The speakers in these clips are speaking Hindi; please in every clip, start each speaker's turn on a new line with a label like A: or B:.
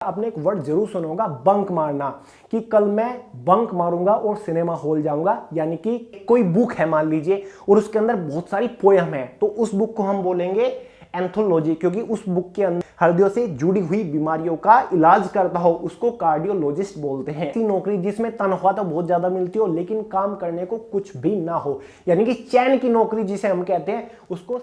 A: आपने एक वर्ड जरूर सुना होगा, बंक मारना, कि कल मैं बंक मारूंगा और सिनेमा हॉल जाऊंगा। यानी कि कोई बुक है मान लीजिए और उसके अंदर बहुत सारी पोयम है, तो उस बुक को हम बोलेंगे एंथोलॉजी, क्योंकि उस बुक के अंदर हृदय से जुड़ी हुई बीमारियों का इलाज करता हो उसको कार्डियोलॉजिस्ट बोलते हैं। ऐसी नौकरी जिसमें तनख्वाह तो बहुत ज्यादा मिलती हो लेकिन काम करने को कुछ भी ना हो, यानी कि चैन की नौकरी जिसे हम कहते हैं उसको।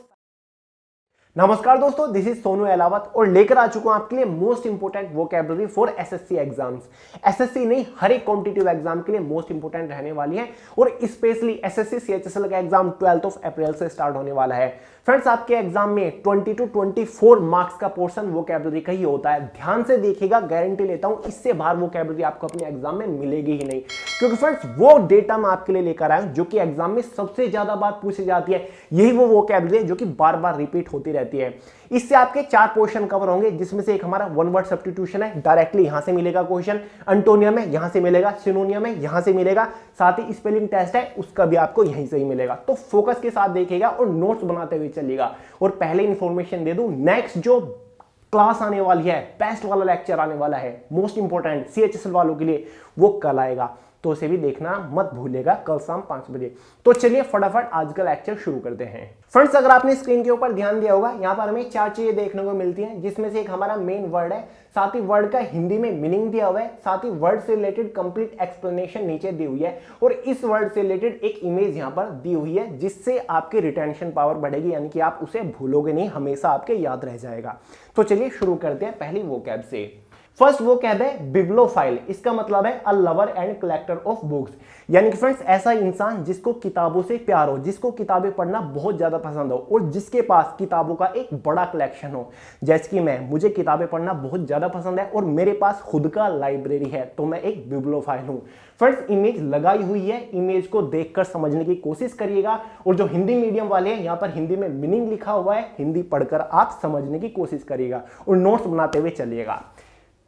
A: नमस्कार दोस्तों, दिस इज सोनू अहलावत और लेकर आ चुका हूं आपके लिए most important vocabulary for SSC exams. SSC नहीं, हर एक कॉम्पिटिटिव एग्जाम के लिए मोस्ट इंपोर्टेंट रहने वाली है और स्पेशली एसएससी सीएचएसएल का एग्जाम 12 अप्रैल से स्टार्ट होने वाला है। फ्रेंड्स, आपके एग्जाम में 20 to 24 मार्क्स का पोर्शन वोकैबुलरी का ही होता है। ध्यान से देखिएगा, गारंटी लेता हूं इससे बाहर वोकैबुलरी आपको अपने एग्जाम में मिलेगी ही नहीं, क्योंकि फ्रेंड्स वो डेटा मैं आपके लिए लेकर आया हूं जो कि एग्जाम में सबसे ज्यादा बार पूछी जाती है। यही वो वोकैबुलरी है जो कि बार बार रिपीट होती रहती है। इससे आपके 4 पोर्शन कवर होंगे, जिसमें से एक हमारा वन वर्ड सब्स्टिट्यूशन है, डायरेक्टली यहां से मिलेगा क्वेश्चन। एंटोनियम है, यहां से मिलेगा। सिनोनियम है, यहां से मिलेगा। साथ ही स्पेलिंग टेस्ट है, उसका भी आपको यहीं से ही मिलेगा। तो फोकस के साथ देखिएगा और नोट्स बनाते हुए चलिएगा। और पहले इंफॉर्मेशन दे दूं, नेक्स्ट जो क्लास आने वाली है, बेस्ट वाला लेक्चर आने वाला है, मोस्ट इंपोर्टेंट सीएचएसएल वालों के लिए, वो कल आएगा, तो उसे भी देखना मत भूलिएगा, कल शाम 5 बजे। तो चलिए फटाफट आज का लेक्चर शुरू करते हैं। फ्रेंड्स, अगर आपने स्क्रीन के ऊपर ध्यान दिया होगा, यहाँ पर हमें 4 चीजें देखने को मिलती हैं, जिसमें से एक हमारा मेन वर्ड है, साथ ही वर्ड का हिंदी में मीनिंग दिया हुआ है, साथ ही वर्ड से रिलेटेड कंप्लीट एक्सप्लेनेशन नीचे दी हुई है और इस वर्ड से रिलेटेड एक इमेज यहाँ पर दी हुई है, जिससे आपकी रिटेंशन पावर बढ़ेगी, यानी कि आप उसे भूलोगे नहीं, हमेशा आपके याद रह जाएगा। तो चलिए शुरू करते हैं पहली वोकैब से। फर्स्ट वो कहते हैं बिब्लोफाइल। इसका मतलब है a lover and collector of books, यानी कि फ्रेंड्स ऐसा इंसान जिसको किताबों से प्यार हो, जिसको किताबें पढ़ना बहुत ज्यादा पसंद हो और जिसके पास किताबों का एक बड़ा कलेक्शन हो। जैसे कि मुझे किताबें पढ़ना बहुत ज्यादा पसंद है और मेरे पास खुद का लाइब्रेरी है, तो मैं एक बिब्लोफाइल हूं। फ्रेंड्स, इमेज लगाई हुई है, इमेज को देखकर समझने की कोशिश करिएगा और जो हिंदी मीडियम वाले हैं, यहाँ पर हिंदी में मीनिंग लिखा हुआ है, हिंदी पढ़कर आप समझने की कोशिश करिएगा और नोट्स बनाते हुए चलिएगा।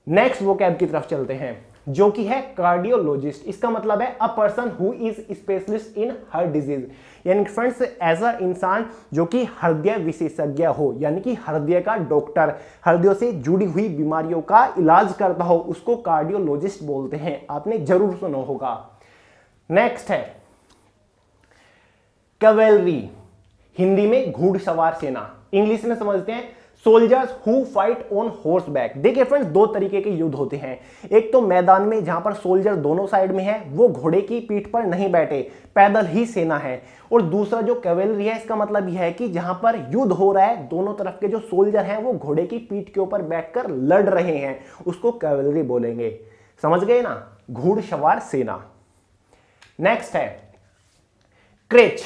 A: नेक्स्ट वोकैब की तरफ चलते हैं, जो कि है कार्डियोलॉजिस्ट। इसका मतलब है a person who is specialist in heart disease, यानी फ्रेंड्स ऐसा इंसान जो कि हृदय विशेषज्ञ हो, यानी कि हृदय का डॉक्टर, हृदय से जुड़ी हुई बीमारियों का इलाज करता हो, उसको कार्डियोलॉजिस्ट बोलते हैं। आपने जरूर सुना होगा। नेक्स्ट है कैवेलरी, हिंदी में घुड़सवार सेना, इंग्लिश में समझते हैं soldiers who fight on horse back. देखिए फ्रेंड्स, 2 तरीके के युद्ध होते हैं। एक तो मैदान में जहां पर सोल्जर दोनों साइड में है, वो घोड़े की पीठ पर नहीं बैठे, पैदल ही सेना है। और दूसरा जो कैवेलरी है, इसका मतलब यह है कि जहां पर युद्ध हो रहा है, दोनों तरफ के जो सोल्जर हैं वो घोड़े की पीठ के ऊपर बैठकर लड़ रहे हैं, उसको कैवेलरी बोलेंगे। समझ गए ना, घुड़सवार सेना। नेक्स्ट है क्रेच,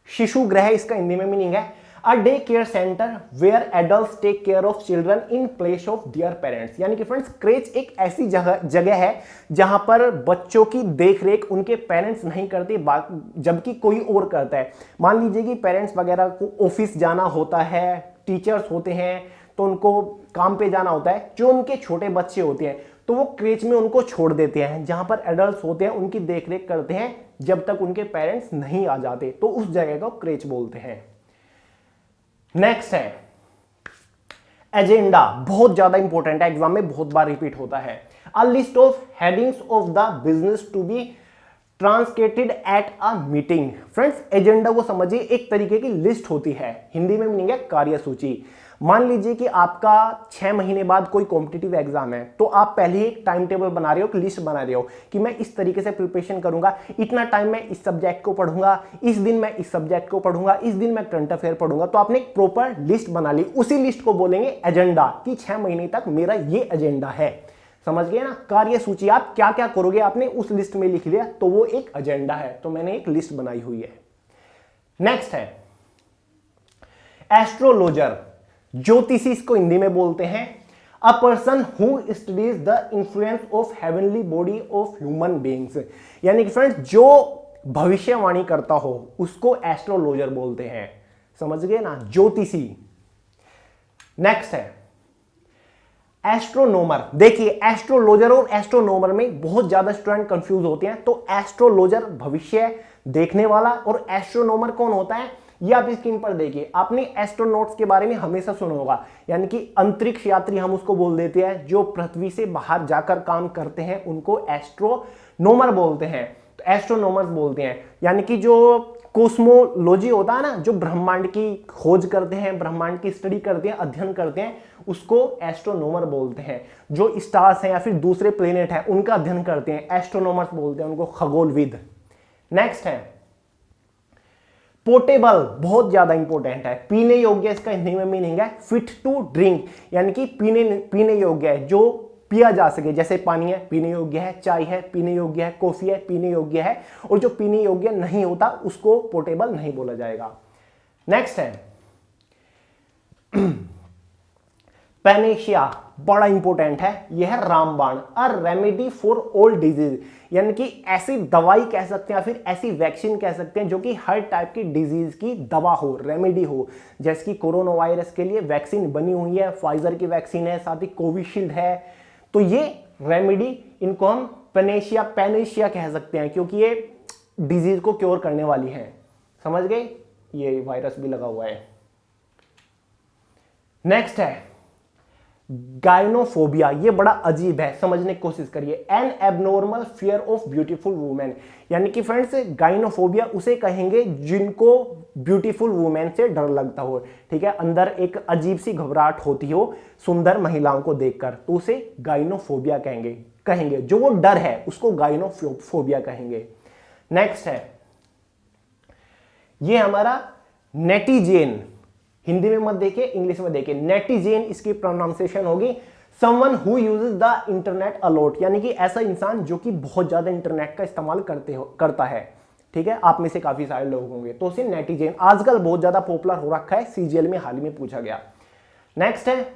A: शिशु गृह, इसका हिंदी में मीनिंग है a day care centre where adults take care of children in place of their parents. यानी कि फ्रेंड्स क्रेच एक ऐसी जगह है जहां पर बच्चों की देखरेख उनके पेरेंट्स नहीं करते, जबकि कोई और करता है। मान लीजिए कि पेरेंट्स वगैरह को ऑफिस जाना होता है, टीचर्स होते हैं तो उनको काम पे जाना होता है, जो उनके छोटे बच्चे होते हैं तो वो क्रेच में उनको छोड़ देते हैं, जहां पर एडल्ट्स होते हैं उनकी देखरेख करते हैं जब तक उनके पेरेंट्स नहीं आ जाते, तो उस जगह को क्रेच बोलते हैं। नेक्स्ट है एजेंडा, बहुत ज्यादा इंपॉर्टेंट है, एग्जाम में बहुत बार रिपीट होता है। A list of headings of the business to be translated at a meeting. Friends, agenda को समझिए, एक तरीके की लिस्ट होती है, हिंदी में मीनिंग है कार्यसूची। मान लीजिए कि आपका 6 महीने बाद कोई कॉम्पिटिटिव एग्जाम है, तो आप पहले ही एक टाइम टेबल बना रहे हो, एक लिस्ट बना रहे हो कि मैं इस तरीके से प्रिपरेशन करूंगा, इतना टाइम मैं इस सब्जेक्ट को पढ़ूंगा, इस दिन मैं इस सब्जेक्ट को पढ़ूंगा, इस दिन मैं करंट अफेयर पढ़ूंगा। तो आपने एक प्रॉपर लिस्ट बना ली, उसी लिस्ट को बोलेंगे एजेंडा, कि 6 महीने तक मेरा ये एजेंडा है। समझ गए ना, कार्यसूची, आप क्या क्या करोगे आपने उस लिस्ट में लिख लिया, तो वो एक एजेंडा है, तो मैंने एक लिस्ट बनाई हुई है। नेक्स्ट है एस्ट्रोलॉजर, ज्योतिषी इसको हिंदी में बोलते हैं। अ person who studies the influence of heavenly body of human beings, यानी कि फ्रेंड्स जो भविष्यवाणी करता हो उसको एस्ट्रोलॉजर बोलते हैं। समझ गए ना, ज्योतिषी। नेक्स्ट है एस्ट्रोनोमर। देखिए एस्ट्रोलॉजर और एस्ट्रोनोमर में बहुत ज्यादा स्टूडेंट कंफ्यूज होते हैं। तो एस्ट्रोलॉजर भविष्य देखने वाला और एस्ट्रोनोमर कौन होता है, ये आप स्क्रीन पर देखिए, आपने एस्ट्रोनॉट्स के बारे में हमेशा सुना होगा, यानी कि अंतरिक्ष यात्री हम उसको बोल देते हैं, जो पृथ्वी से बाहर जाकर काम करते हैं उनको एस्ट्रोनोमर बोलते हैं। तो एस्ट्रोनोमर्स बोलते हैं, यानी कि जो कोस्मोलॉजी होता है ना, जो ब्रह्मांड की खोज करते हैं, ब्रह्मांड की स्टडी करते हैं, अध्ययन करते हैं, उसको एस्ट्रोनोमर बोलते हैं। जो स्टार्स हैं या फिर दूसरे प्लेनेट हैं उनका अध्ययन करते हैं, एस्ट्रोनोमर्स बोलते हैं उनको, खगोलविद। नेक्स्ट है पोर्टेबल, बहुत ज्यादा इंपॉर्टेंट है, पीने योग्य, इसका हिंदी में मीनिंग है फिट टू ड्रिंक, यानी कि पीने योग्य है, जो पिया जा सके, जैसे पानी है पीने योग्य है, चाय है पीने योग्य है, कॉफी है पीने योग्य है, और जो पीने योग्य नहीं होता उसको पोर्टेबल नहीं बोला जाएगा। नेक्स्ट है पैनेशिया, बड़ा इंपॉर्टेंट है, यह है रामबाण, a remedy for all disease, यानी कि ऐसी दवाई कह सकते हैं या फिर ऐसी वैक्सीन कह सकते हैं जो कि हर टाइप की डिजीज की दवा हो, रेमेडी हो। जैसे कि कोरोना वायरस के लिए वैक्सीन बनी हुई है, फाइजर की वैक्सीन है, साथ ही कोविशील्ड है, तो ये रेमेडी, इनको हम पैनेशिया कह सकते हैं, क्योंकि ये डिजीज को क्योर करने वाली है। समझ गए, ये वायरस भी लगा हुआ है। नेक्स्ट है गायनोफोबिया, ये बड़ा अजीब है, समझने की कोशिश करिए। N abnormal fear of beautiful women, यानी कि फ्रेंड्स गायनोफोबिया उसे कहेंगे जिनको ब्यूटीफुल वुमेन से डर लगता हो, ठीक है, अंदर एक अजीब सी घबराहट होती हो सुंदर महिलाओं को देखकर, तो उसे गायनोफोबिया कहेंगे। जो वो डर है उसको गायनोफोबिया कहेंगे। नेक्स्ट है ये हमारा नेटिजेन, हिंदी में मत देखिए, इंग्लिश में देखिए, नेटिजेन इसकी प्रोनाउंसिएशन होगी someone who uses the internet a lot, यानी कि ऐसा इंसान जो कि बहुत ज्यादा इंटरनेट का इस्तेमाल करता है, ठीक है, आप में से काफी सारे लोग होंगे, तो उसे नेटिजेन आजकल बहुत ज्यादा पॉपुलर हो रखा है, सीजीएल में हाल ही में पूछा गया। नेक्स्ट है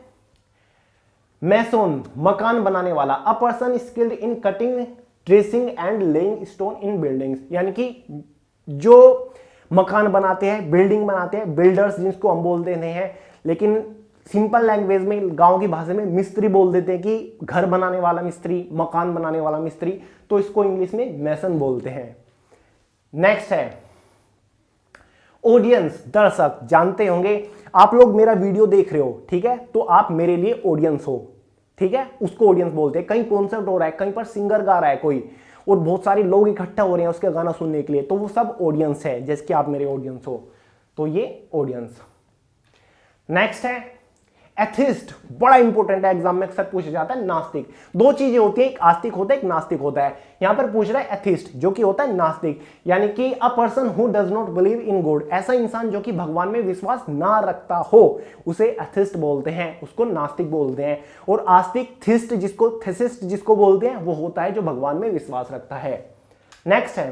A: मैसोन, मकान बनाने वाला, a person skilled in cutting, tracing and laying stone in buildings, यानी कि जो मकान बनाते हैं, बिल्डिंग बनाते हैं, बिल्डर्स जिसको हम बोल देते हैं, लेकिन सिंपल लैंग्वेज में, गांव की भाषा में मिस्त्री बोल देते हैं कि घर बनाने वाला मिस्त्री, मकान बनाने वाला मिस्त्री, तो इसको इंग्लिश में मैसन बोलते हैं। नेक्स्ट है ऑडियंस, दर्शक, जानते होंगे आप लोग मेरा वीडियो देख रहे हो, ठीक है, तो आप मेरे लिए ऑडियंस हो, ठीक है, उसको ऑडियंस बोलते हैं। कहीं कॉन्सर्ट हो रहा है, कहीं पर सिंगर गा रहा है कोई, और बहुत सारे लोग इकट्ठा हो रहे हैं उसके गाना सुनने के लिए, तो वो सब ऑडियंस है, जैसे कि आप मेरे ऑडियंस हो, तो ये ऑडियंस। नेक्स्ट है एथिस्ट, बड़ा इंपॉर्टेंट है, एग्जाम में अक्सर पूछा जाता है, नास्तिक। दो चीजें होती है, एक आस्तिक होता है, एक नास्तिक होता है। यहां पर पूछ रहा है एथिस्ट, जो कि होता है नास्तिक, यानी कि अ person who does not believe in God, ऐसा इंसान जो कि भगवान में विश्वास ना रखता हो उसे एथिस्ट बोलते हैं, उसको नास्तिक बोलते हैं। और आस्तिक थेसिस्ट जिसको बोलते हैं वो होता है जो भगवान में विश्वास रखता है। नेक्स्ट है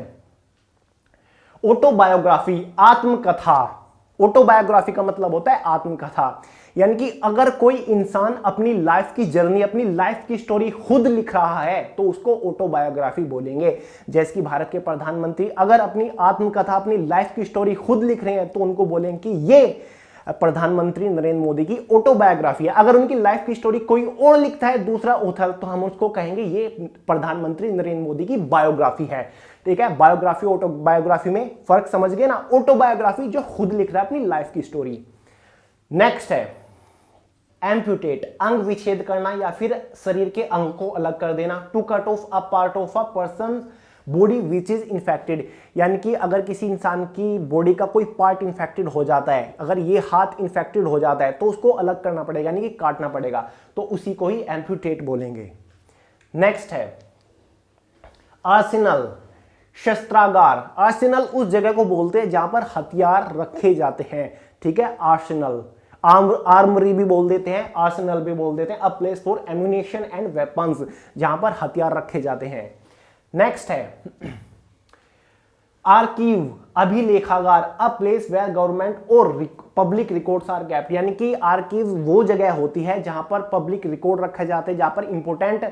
A: ऑटोबायोग्राफी, आत्मकथा। ऑटोबायोग्राफी का मतलब होता है आत्मकथा, यानी कि अगर कोई इंसान अपनी लाइफ की जर्नी, अपनी लाइफ की स्टोरी खुद लिख रहा है तो उसको ऑटोबायोग्राफी बोलेंगे। जैसे कि भारत के प्रधानमंत्री अगर अपनी आत्मकथा, अपनी लाइफ की स्टोरी खुद लिख रहे हैं तो उनको बोलेंगे कि ये प्रधानमंत्री नरेंद्र मोदी की ऑटोबायोग्राफी है। अगर उनकी लाइफ की स्टोरी कोई और लिखता है, दूसरा ऑथर, तो हम उसको कहेंगे ये प्रधानमंत्री नरेंद्र मोदी की बायोग्राफी है, ठीक है। बायोग्राफी ऑटोबायोग्राफी में फर्क समझ गए ना। ऑटोबायोग्राफी जो खुद लिख रहा है अपनी लाइफ की स्टोरी। नेक्स्ट है एम्प्यूटेट, अंग विच्छेद करना या फिर शरीर के अंग को अलग कर देना। To cut off a part of a person body which is infected, यानी कि अगर किसी इंसान की बॉडी का कोई पार्ट इन्फेक्टेड हो जाता है, अगर ये हाथ इन्फेक्टेड हो जाता है तो उसको अलग करना पड़ेगा, यानी कि काटना पड़ेगा, तो उसी को ही एम्प्यूटेट बोलेंगे। नेक्स्ट है आर्सेनल, शस्त्रागार। आर्सेनल उस जगह को बोलते हैं जहां पर हथियार रखे जाते हैं, ठीक है। आर्सेनल, आर्मरी भी बोल देते हैं, आर्सेनल भी बोल देते हैं। अ place for ammunition and weapons, जहां पर हथियार रखे जाते हैं। नेक्स्ट है आर्कीव, अभिलेखागार। अ प्लेस वेयर गवर्नमेंट और पब्लिक रिकॉर्ड्स आर केप्ट, यानी कि आर्कीव वो जगह होती है जहां पर पब्लिक रिकॉर्ड रखे जाते हैं, जहां पर important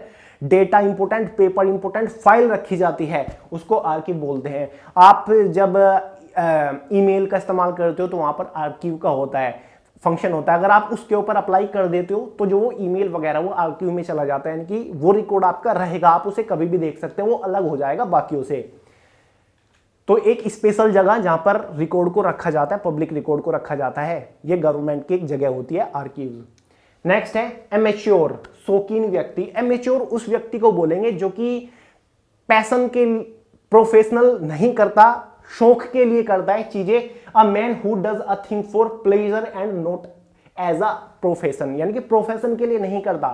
A: data, important paper, important file रखी जाती है, उसको आर्कीव बोलते हैं। आप जब ईमेल का इस्तेमाल करते हो तो वहां पर आर्कीव का होता है, फंक्शन होता है। अगर आप उसके ऊपर अप्लाई कर देते हो तो जो वो ईमेल वगैरह वो आर्कीव में चला जाता है, यानी कि वो रिकॉर्ड आपका रहेगा, आप उसे कभी भी देख सकते हैं, वो अलग हो जाएगा बाकियों से। तो एक स्पेशल जगह जहां पर रिकॉर्ड को रखा जाता है, पब्लिक रिकॉर्ड को रखा जाता है, ये गवर्नमेंट की एक जगह होती है, आर्कीव। नेक्स्ट है एमेच्योर, शौकीन व्यक्ति। एमेच्योर उस व्यक्ति को बोलेंगे जो कि पैशन के, प्रोफेशनल नहीं करता, शौक के लिए करता है चीजें। A man who does a thing for pleasure and not as a profession, यानी कि प्रोफेशन के लिए नहीं करता,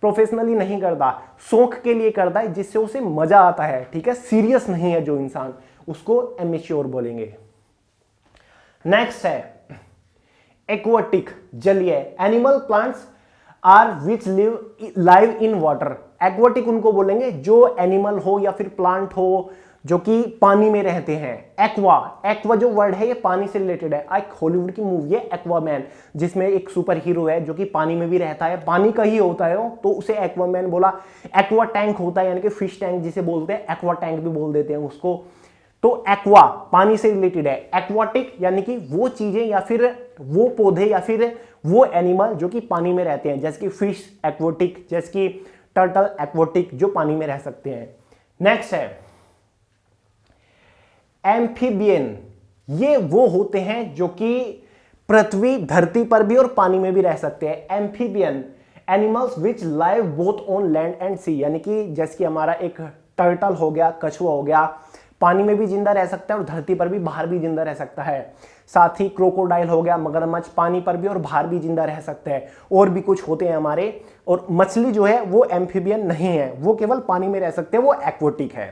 A: प्रोफेशनली नहीं करता, शौक के लिए करता है जिससे उसे मजा आता है, ठीक है, सीरियस नहीं है जो इंसान, उसको एमेच्योर बोलेंगे। नेक्स्ट है एक्वाटिक, जलीय। Animal plants are which live in water. Aquatic उनको बोलेंगे जो एनिमल हो या फिर प्लांट हो जो कि पानी में रहते हैं। एक्वा, एक्वा जो वर्ड है ये पानी से रिलेटेड है। एक हॉलीवुड की मूवी है एक्वामैन, जिसमें एक सुपर हीरो है जो कि पानी में भी रहता है, पानी का ही होता है वो, तो उसे एक्वामैन बोला। एक्वा टैंक होता है यानी कि फिश टैंक जिसे बोलते हैं, एक्वा टैंक भी बोल देते हैं उसको। तो एक्वा पानी से रिलेटेड है। एक्वाटिक यानी कि वो चीजें या फिर वो पौधे या फिर वो एनिमल जो कि पानी में रहते हैं, जैसे कि फिश एक्वाटिक, जैसे कि टर्टल एक्वाटिक, जो पानी में रह सकते हैं। नेक्स्ट है एम्फीबियन। ये वो होते हैं जो कि पृथ्वी, धरती पर भी और पानी में भी रह सकते हैं। Amphibian animals which live both on land and sea, यानी कि जैसे कि हमारा एक टर्टल हो गया, कछुआ हो गया, पानी में भी जिंदा रह सकता है और धरती पर भी, बाहर भी जिंदा रह सकता है। साथ ही क्रोकोडाइल हो गया, मगरमच्छ, पानी पर भी और बाहर भी जिंदा रह सकते हैं। और भी कुछ होते हैं हमारे। और मछली जो है वो एम्फीबियन नहीं है, वो केवल पानी में रह सकते हैं, वो एक्वाटिक है।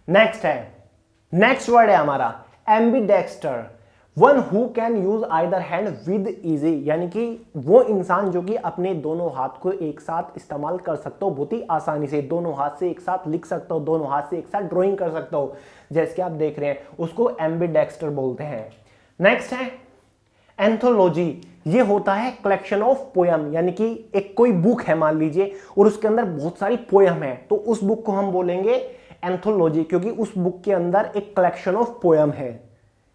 A: नेक्स्ट है, नेक्स्ट वर्ड है हमारा ambidexter. One who can use either hand with easy, यानी कि वो इंसान जो कि अपने दोनों हाथ को एक साथ इस्तेमाल कर सकता हो बहुत ही आसानी से, दोनों हाथ से एक साथ लिख सकता हो, दोनों हाथ से एक साथ ड्राइंग कर सकता हो, जैसे कि आप देख रहे हैं, उसको एम्बीडेक्स्टर बोलते हैं। नेक्स्ट है एंथोलॉजी। ये होता है कलेक्शन ऑफ पोयम, यानी कि एक कोई बुक है मान लीजिए और उसके अंदर बहुत सारी पोयम है, तो उस बुक को हम बोलेंगे एंथोलॉजी, क्योंकि उस बुक के अंदर एक कलेक्शन ऑफ पोयम है,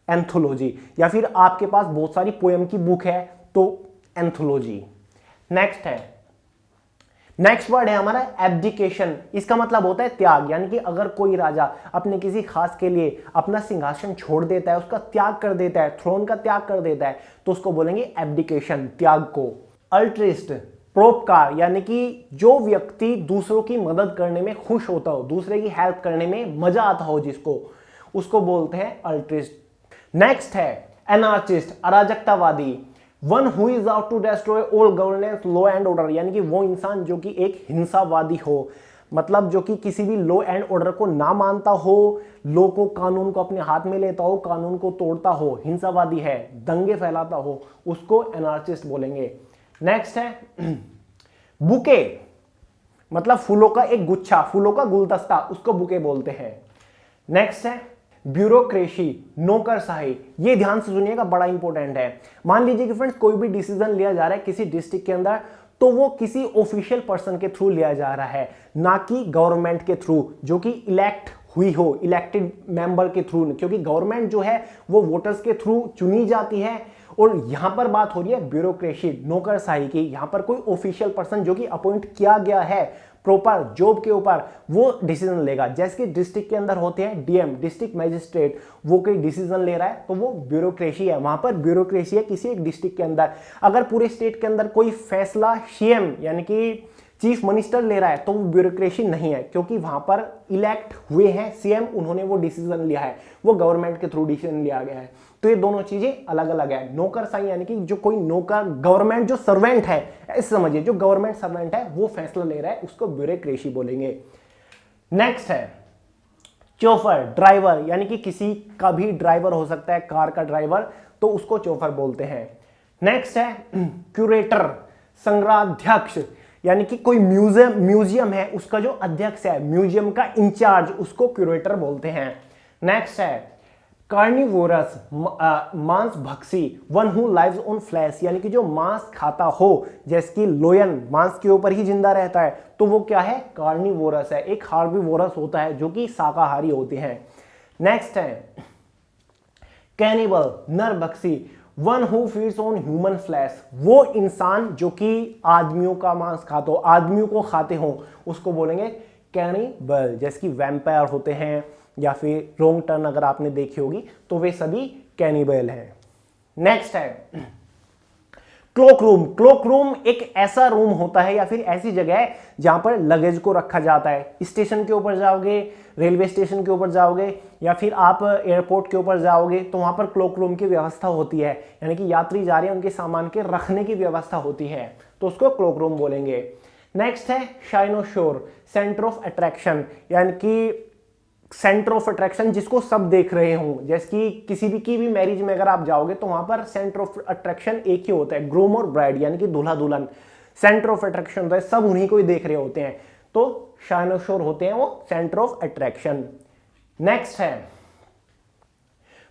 A: एंथोलॉजी। या फिर आपके पास बहुत सारी पोयम की बुक है तो एंथोलॉजी। नेक्स्ट है, नेक्स्ट वर्ड है हमारा एब्डिकेशन। इसका मतलब होता है त्याग, यानी कि अगर कोई राजा अपने किसी खास के लिए अपना सिंहासन छोड़ देता है, उसका त्याग कर देता है, थ्रोन का त्याग कर देता है, तो उसको बोलेंगे एब्डिकेशन, त्याग को। अल्ट्रिस्ट, परोपकार, यानी कि जो व्यक्ति दूसरों की मदद करने में खुश होता हो, दूसरे की हेल्प करने में मजा आता हो जिसको, उसको बोलते हैं अल्ट्रिस्ट। नेक्स्ट है एनार्चिस्ट, अराजकतावादी। One who is out to destroy all governance, law and order, यानी कि वो इंसान जो कि एक हिंसावादी हो, मतलब जो कि किसी भी लॉ एंड ऑर्डर को ना मानता हो, लॉ को, कानून को अपने हाथ में लेता हो, कानून को तोड़ता हो, हिंसावादी है, दंगे फैलाता हो, उसको एनार्चिस्ट बोलेंगे। नेक्स्ट है बुके, मतलब फूलों का एक गुच्छा, फूलों का गुलदस्ता, उसको बुके बोलते हैं। नेक्स्ट है ब्यूरोक्रेसी, नौकरशाही। ये ध्यान से सुनिएगा, बड़ा इंपॉर्टेंट है। मान लीजिए कि फ्रेंड्स कोई भी डिसीजन लिया जा रहा है किसी डिस्ट्रिक्ट के अंदर, तो वो किसी ऑफिशियल पर्सन के थ्रू लिया जा रहा है, ना कि गवर्नमेंट के थ्रू जो कि इलेक्ट हुई हो, इलेक्टेड मेंबर के थ्रू, क्योंकि गवर्नमेंट जो है वो वोटर्स के थ्रू चुनी जाती है। और यहां पर बात हो रही है ब्यूरोक्रेसी, नौकरशाही की। यहां पर कोई ऑफिशियल पर्सन जो कि अपॉइंट किया गया है प्रॉपर जॉब के ऊपर, वो डिसीजन लेगा। जैसे कि डिस्ट्रिक्ट के अंदर होते हैं डीएम, डिस्ट्रिक्ट मजिस्ट्रेट, वो कोई डिसीजन ले रहा है तो वो ब्यूरोक्रेसी है, वहां पर ब्यूरोक्रेसी है किसी एक डिस्ट्रिक्ट के अंदर। अगर पूरे स्टेट के अंदर कोई फैसला सीएम यानी कि चीफ मिनिस्टर ले रहा है तो वो ब्यूरोक्रेसी नहीं है, क्योंकि वहां पर इलेक्ट हुए हैं सीएम, उन्होंने वो डिसीजन लिया है, वो गवर्नमेंट के थ्रू डिसीजन लिया गया है। तो ये दोनों चीजें अलग अलग है। नौकरशाही यानी कि जो कोई नौकर, गवर्नमेंट जो सर्वेंट है, ऐसे समझिए, जो गवर्नमेंट सर्वेंट है वो फैसला ले रहा है, उसको ब्यूरोक्रेसी बोलेंगे। नेक्स्ट है चौफर, ड्राइवर, यानी कि किसी का भी ड्राइवर हो सकता है, कार का ड्राइवर, तो उसको चौफर बोलते हैं। नेक्स्ट है क्यूरेटर, संग्रहाध्यक्ष, यानी कि कोई म्यूजियम है उसका जो अध्यक्ष है, म्यूजियम का इंचार्ज, उसको क्यूरेटर बोलते हैं। नेक्स्ट है कार्निवोरस, मांस भक्षी, one who lives on flesh, यानी कि जो मांस खाता हो, जैसे कि लोयन मांस के ऊपर ही जिंदा रहता है, तो वो क्या है, कार्निवोरस है। एक हार्बिवोरस होता है जो कि शाकाहारी होते हैं। नेक्स्ट है कैनिबल, नरभक्षी, one who feeds on human flesh, वो इंसान जो कि आदमियों का मांस खाता हो, आदमियों को खाते हो, उसको बोलेंगे कैनिबल। जैसे कि वैम्पायर होते हैं, या फिर रोंग टर्न अगर आपने देखी होगी, तो वे सभी कैनिबल हैं। नेक्स्ट है क्लोक रूम। क्लोक रूम एक ऐसा रूम होता है या फिर ऐसी जगह है जहां पर लगेज को रखा जाता है। स्टेशन के ऊपर जाओगे, रेलवे स्टेशन के ऊपर जाओगे या फिर आप एयरपोर्ट के ऊपर जाओगे तो वहां पर क्लोक रूम की व्यवस्था होती है, यानी कि यात्री जा रहे हैं उनके सामान के रखने की व्यवस्था होती है, तो उसको क्लोक रूम बोलेंगे। नेक्स्ट है शाइनोशोर, सेंटर ऑफ अट्रैक्शन, यानी कि सेंटर ऑफ अट्रैक्शन जिसको सब देख रहे हों। जैसे कि किसी भी की भी मैरिज में अगर आप जाओगे तो वहां पर सेंटर ऑफ अट्रैक्शन एक ही होता है, ग्रूम और ब्राइड, यानी कि दूल्हा दुल्हन सेंटर ऑफ अट्रैक्शन होता है, सब उन्हीं को ही देख रहे होते हैं, तो शाइनोशोर होते हैं वो सेंटर ऑफ अट्रैक्शन। नेक्स्ट है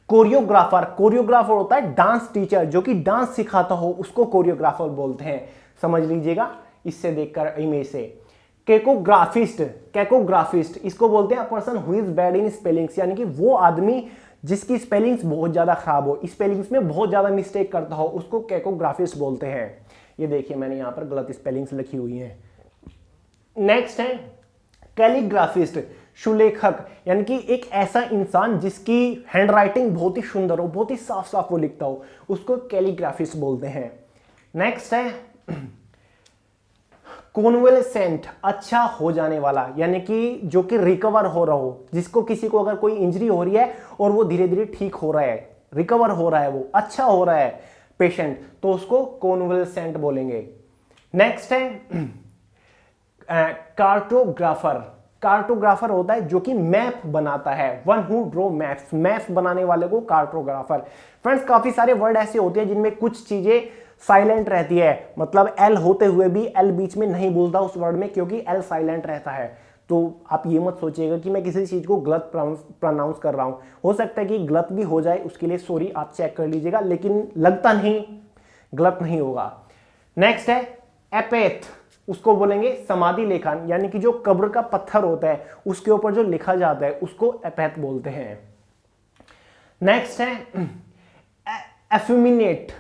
A: कोरियोग्राफर। कोरियोग्राफर होता है डांस टीचर, जो कि डांस सिखाता हो उसको कोरियोग्राफर बोलते हैं, समझ लीजिएगा इससे देखकर इमेज से। केकोग्राफिस्ट, केकोग्राफिस्ट इसको बोलते हैं person who is bad in spellings, यानी कि वो आदमी जिसकी स्पेलिंग्स बहुत ज्यादा खराब हो, स्पेलिंग्स में बहुत ज्यादा मिस्टेक करता हो, उसको केकोग्राफिस्ट बोलते हैं। ये देखिए मैंने यहां पर गलत स्पेलिंग्स लिखी हुई हैं। नेक्स्ट है कैलीग्राफिस्ट, सुलेखक, यानी कि एक ऐसा इंसान जिसकी हैंडराइटिंग बहुत ही सुंदर हो, बहुत ही साफ साफ वो लिखता हो, उसको कैलीग्राफिस्ट बोलते हैं। नेक्स्ट है कॉन्वेलेसेंट, अच्छा हो जाने वाला, यानी कि जो कि रिकवर हो रहा हो, जिसको किसी को अगर कोई इंजरी हो रही है और वो धीरे धीरे ठीक हो रहा है, रिकवर हो रहा है, वो अच्छा हो रहा है पेशेंट, तो उसको कॉन्वेलेसेंट बोलेंगे। नेक्स्ट है कार्टोग्राफर। कार्टोग्राफर होता है जो कि मैप बनाता है, one who draw maps, maps बनाने वाले को कार्टोग्राफर। फ्रेंड्स काफी सारे वर्ड ऐसे होते हैं जिनमें कुछ चीजें साइलेंट रहती है, मतलब एल होते हुए भी एल बीच में नहीं बोलता उस वर्ड में, क्योंकि एल साइलेंट रहता है। तो आप ये मत सोचिएगा कि मैं किसी चीज को गलत प्रोनाउंस कर रहा हूं, हो सकता है कि गलत भी हो जाए, उसके लिए सॉरी, आप चेक कर लीजिएगा, लेकिन लगता नहीं गलत नहीं होगा। नेक्स्ट है एपेथ, उसको बोलेंगे समाधि लेखन, यानी कि जो कब्र का पत्थर होता है उसके ऊपर जो लिखा जाता है उसको एपेथ बोलते हैं। नेक्स्ट है एफिमिनेट।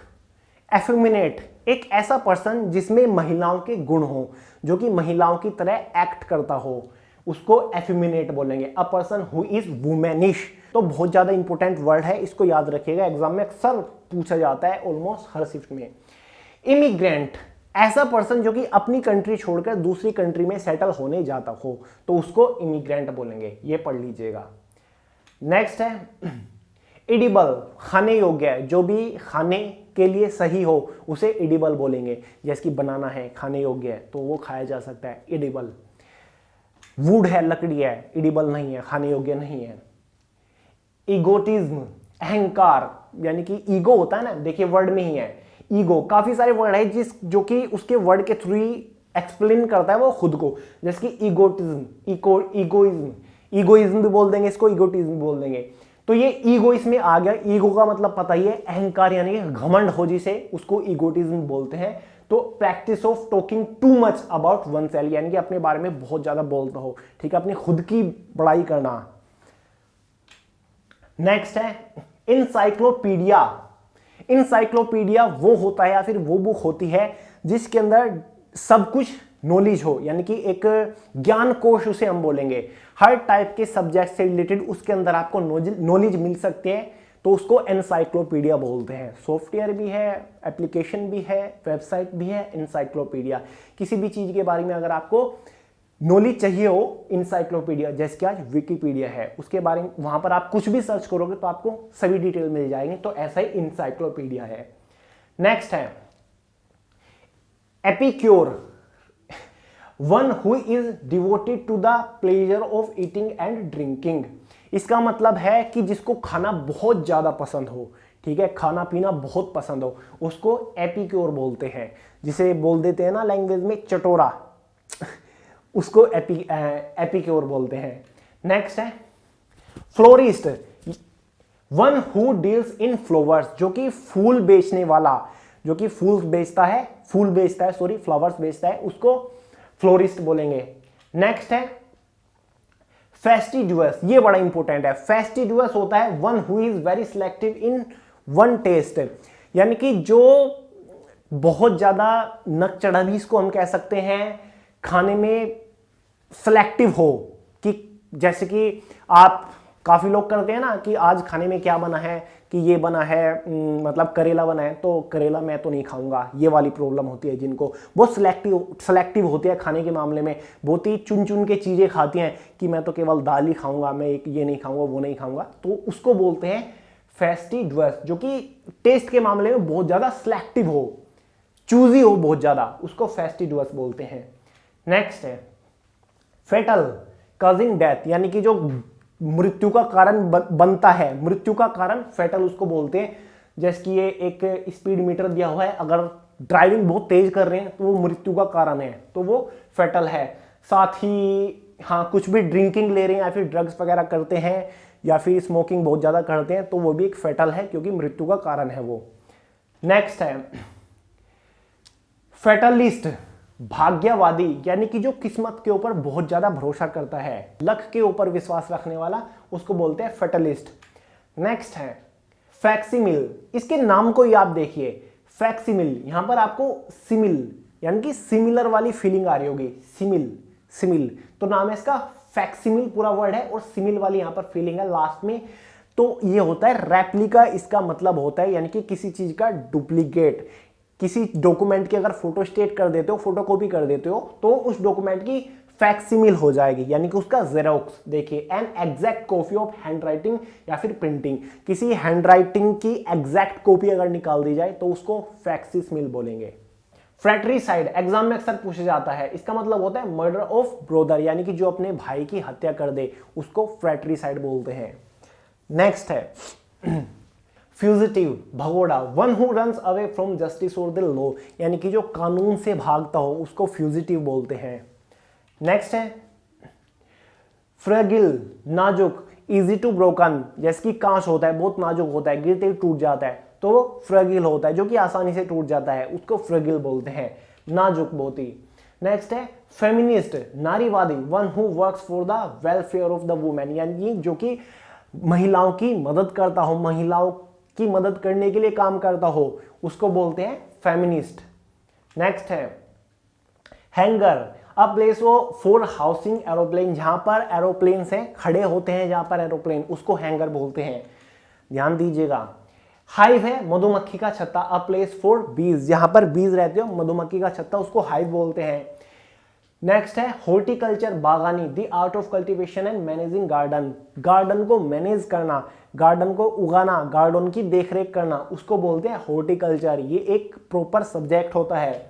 A: एफिमिनेट एक ऐसा पर्सन जिसमें महिलाओं के गुण हो, जो कि महिलाओं की तरह एक्ट करता हो, उसको एफिमिनेट बोलेंगे। अ पर्सन हु इज वुमेनिश, तो बहुत ज्यादा इंपॉर्टेंट वर्ड है, इसको याद रखिएगा, एग्जाम में अक्सर पूछा जाता है ऑलमोस्ट हर शिफ्ट में। इमिग्रेंट, ऐसा पर्सन जो कि अपनी कंट्री छोड़कर दूसरी कंट्री में सेटल होने जाता हो, तो उसको इमिग्रेंट बोलेंगे, ये पढ़ लीजिएगा। नेक्स्ट है एडिबल, खाने योग्य है, जो भी खाने के लिए सही हो उसे एडिबल बोलेंगे, जैसे कि बनाना है खाने योग्य है तो वो खाया जा सकता है, एडिबल। वुड है, लकड़ी है, एडिबल नहीं है, खाने योग्य नहीं है। ईगोटिज्म, अहंकार, यानी कि ईगो होता है ना, देखिए वर्ड में ही है ईगो, काफी सारे वर्ड है जो कि उसके वर्ड के थ्रू ही एक्सप्लेन करता है वो खुद को, जैसे कि ईगोटिज्म, ईगोइज्म, ईगोइज्म भी बोल देंगे इसको, ईगोटिज्म भी बोल देंगे। तो ये ईगो इसमें आ गया, ईगो का मतलब पता ही है, अहंकार यानी कि घमंड हो जिसे, उसको ईगोटिज्म बोलते हैं। तो practice of talking too much about one self, यानी कि अपने बारे में बहुत ज्यादा बोलता हो, ठीक है, अपनी खुद की बड़ाई करना। नेक्स्ट है इंसाइक्लोपीडिया। इंसाइक्लोपीडिया वो होता है या फिर वो बुक होती है जिसके अंदर सब कुछ नॉलेज हो, यानी कि एक ज्ञान कोश उसे हम बोलेंगे, हर टाइप के सब्जेक्ट से रिलेटेड उसके अंदर आपको नॉलेज मिल सकती है, तो उसको एनसाइक्लोपीडिया बोलते हैं। सॉफ्टवेयर भी है, एप्लीकेशन भी है, वेबसाइट भी है, एनसाइक्लोपीडिया, किसी भी चीज के बारे में अगर आपको नॉलेज चाहिए हो, इंसाइक्लोपीडिया, जैसे कि आज विकिपीडिया है, उसके बारे में वहां पर आप कुछ भी सर्च करोगे तो आपको सभी डिटेल मिल जाएंगे, तो ऐसा ही इंसाइक्लोपीडिया है। नेक्स्ट है epicure, one who is devoted to the pleasure of eating and drinking. इसका मतलब है कि जिसको खाना बहुत ज्यादा पसंद हो, ठीक है, खाना पीना बहुत पसंद हो, उसको एपिक्योर बोलते हैं, जिसे बोल देते हैं ना लैंग्वेज में चटोरा उसको एपिक्योर बोलते हैं। नेक्स्ट है florist, one who deals in flowers, जो कि फूल बेचने वाला, जो कि फूल बेचता है, फ्लावर्स बेचता है, उसको फ्लोरिस्ट बोलेंगे। नेक्स्ट है फेस्टिडियस, ये बड़ा इंपॉर्टेंट है। फेस्टिडियस होता है one who is very selective in one taste, यानी कि जो बहुत ज्यादा नक चढ़ा भी इसको हम कह सकते हैं, खाने में सिलेक्टिव हो, कि जैसे कि आप काफ़ी लोग करते हैं ना कि आज खाने में क्या बना है, कि ये बना है, मतलब करेला बना है, तो करेला मैं तो नहीं खाऊंगा, ये वाली प्रॉब्लम होती है जिनको। बहुत सेलेक्टिव होती है खाने के मामले में, बहुत ही चुन चुन के चीज़ें खाती हैं कि मैं तो केवल दाल ही खाऊंगा, मैं ये नहीं खाऊंगा, वो नहीं खाऊंगा, तो उसको बोलते हैं फैस्टिडियस, जो कि टेस्ट के मामले में बहुत ज़्यादा सिलेक्टिव हो, चूजी हो बहुत ज़्यादा, उसको फैस्टिडियस बोलते हैं। नेक्स्ट है फेटल, कॉजिंग डेथ, यानी कि जो मृत्यु का कारण बनता है, मृत्यु का कारण फेटल उसको बोलते हैं। जैसे कि ये एक स्पीड मीटर दिया हुआ है, अगर ड्राइविंग बहुत तेज कर रहे हैं तो वो मृत्यु का कारण है, तो वो फेटल है। साथ ही हाँ, कुछ भी ड्रिंकिंग ले रहे हैं या फिर ड्रग्स वगैरह करते हैं या फिर स्मोकिंग बहुत ज़्यादा करते हैं, तो वो भी एक फेटल है, क्योंकि मृत्यु का कारण है वो। नेक्स्ट है फेटलिस्ट, भाग्यवादी, यानी कि जो किस्मत के ऊपर बहुत ज्यादा भरोसा करता है, लक के ऊपर विश्वास रखने वाला, उसको बोलते हैं फेटलिस्ट। नेक्स्ट है फैक्सिमिल, इसके नाम को ही आप देखिए, फैक्सिमिल, यहां पर आपको सिमिल यानी कि सिमिलर वाली फीलिंग आ रही होगी, सिमिल, तो नाम है इसका फैक्सिमिल, पूरा वर्ड है, और सिमिल वाली यहां पर फीलिंग है लास्ट में। तो ये होता है रेप्लिका, इसका मतलब होता है यानी कि किसी चीज का डुप्लीकेट। किसी डॉक्यूमेंट की अगर फोटो स्टेट कर देते हो, फोटोकॉपी कर देते हो, तो उस डॉक्यूमेंट की फैक्सिमिल हो जाएगी, यानी कि उसका जेरोक्स। देखिए an exact copy of handwriting या फिर प्रिंटिंग, किसी हैंडराइटिंग की एग्जैक्ट कॉपी अगर निकाल दी जाए तो उसको फैक्सिमिल बोलेंगे। फ्रैट्रिसाइड एग्जाम में अक्सर पूछा जाता है, इसका मतलब होता है मर्डर ऑफ ब्रदर, यानी कि जो अपने भाई की हत्या कर दे उसको फ्रैट्रिसाइड बोलते हैं। नेक्स्ट है फ्यूजिटिव, भगोड़ा, one who runs away from justice और द लॉ, यानी कि जो कानून से भागता हो उसको फ्यूजिटिव बोलते हैं। नेक्स्ट है फ्रेगिल, नाजुक, इजी टू ब्रोकन, जैसे कि कांच होता है, बहुत नाजुक होता है, गिरते ही टूट जाता है, तो वो फ्रेगिल होता है, जो कि आसानी से टूट जाता है, उसको फ्रेगिल बोलते हैं, नाजुक बहुत ही। नेक्स्ट है फेमिनिस्ट, नारीवादी, one who works for the welfare of the women, यानी जो कि महिलाओं की मदद करता हो, महिलाओं की मदद करने के लिए काम करता हो, उसको बोलते हैं फेमिनिस्ट। नेक्स्ट है hanger, a place for housing aeroplane, जहां पर एरोप्लेन से खड़े होते हैं, जहां पर एरोप्लेन, उसको हैंगर बोलते हैं, ध्यान दीजिएगा। हाइव है मधुमक्खी का छत्ता, अ प्लेस फॉर बीज, जहां पर बीज रहते हो, मधुमक्खी का छत्ता, उसको हाइव बोलते हैं। नेक्स्ट है हॉर्टिकल्चर, बागानी, the art of cultivation and managing garden, garden को मैनेज करना, गार्डन को उगाना, गार्डन की देखरेख करना, उसको बोलते हैं हॉर्टिकल्चर, ये एक प्रॉपर सब्जेक्ट होता है।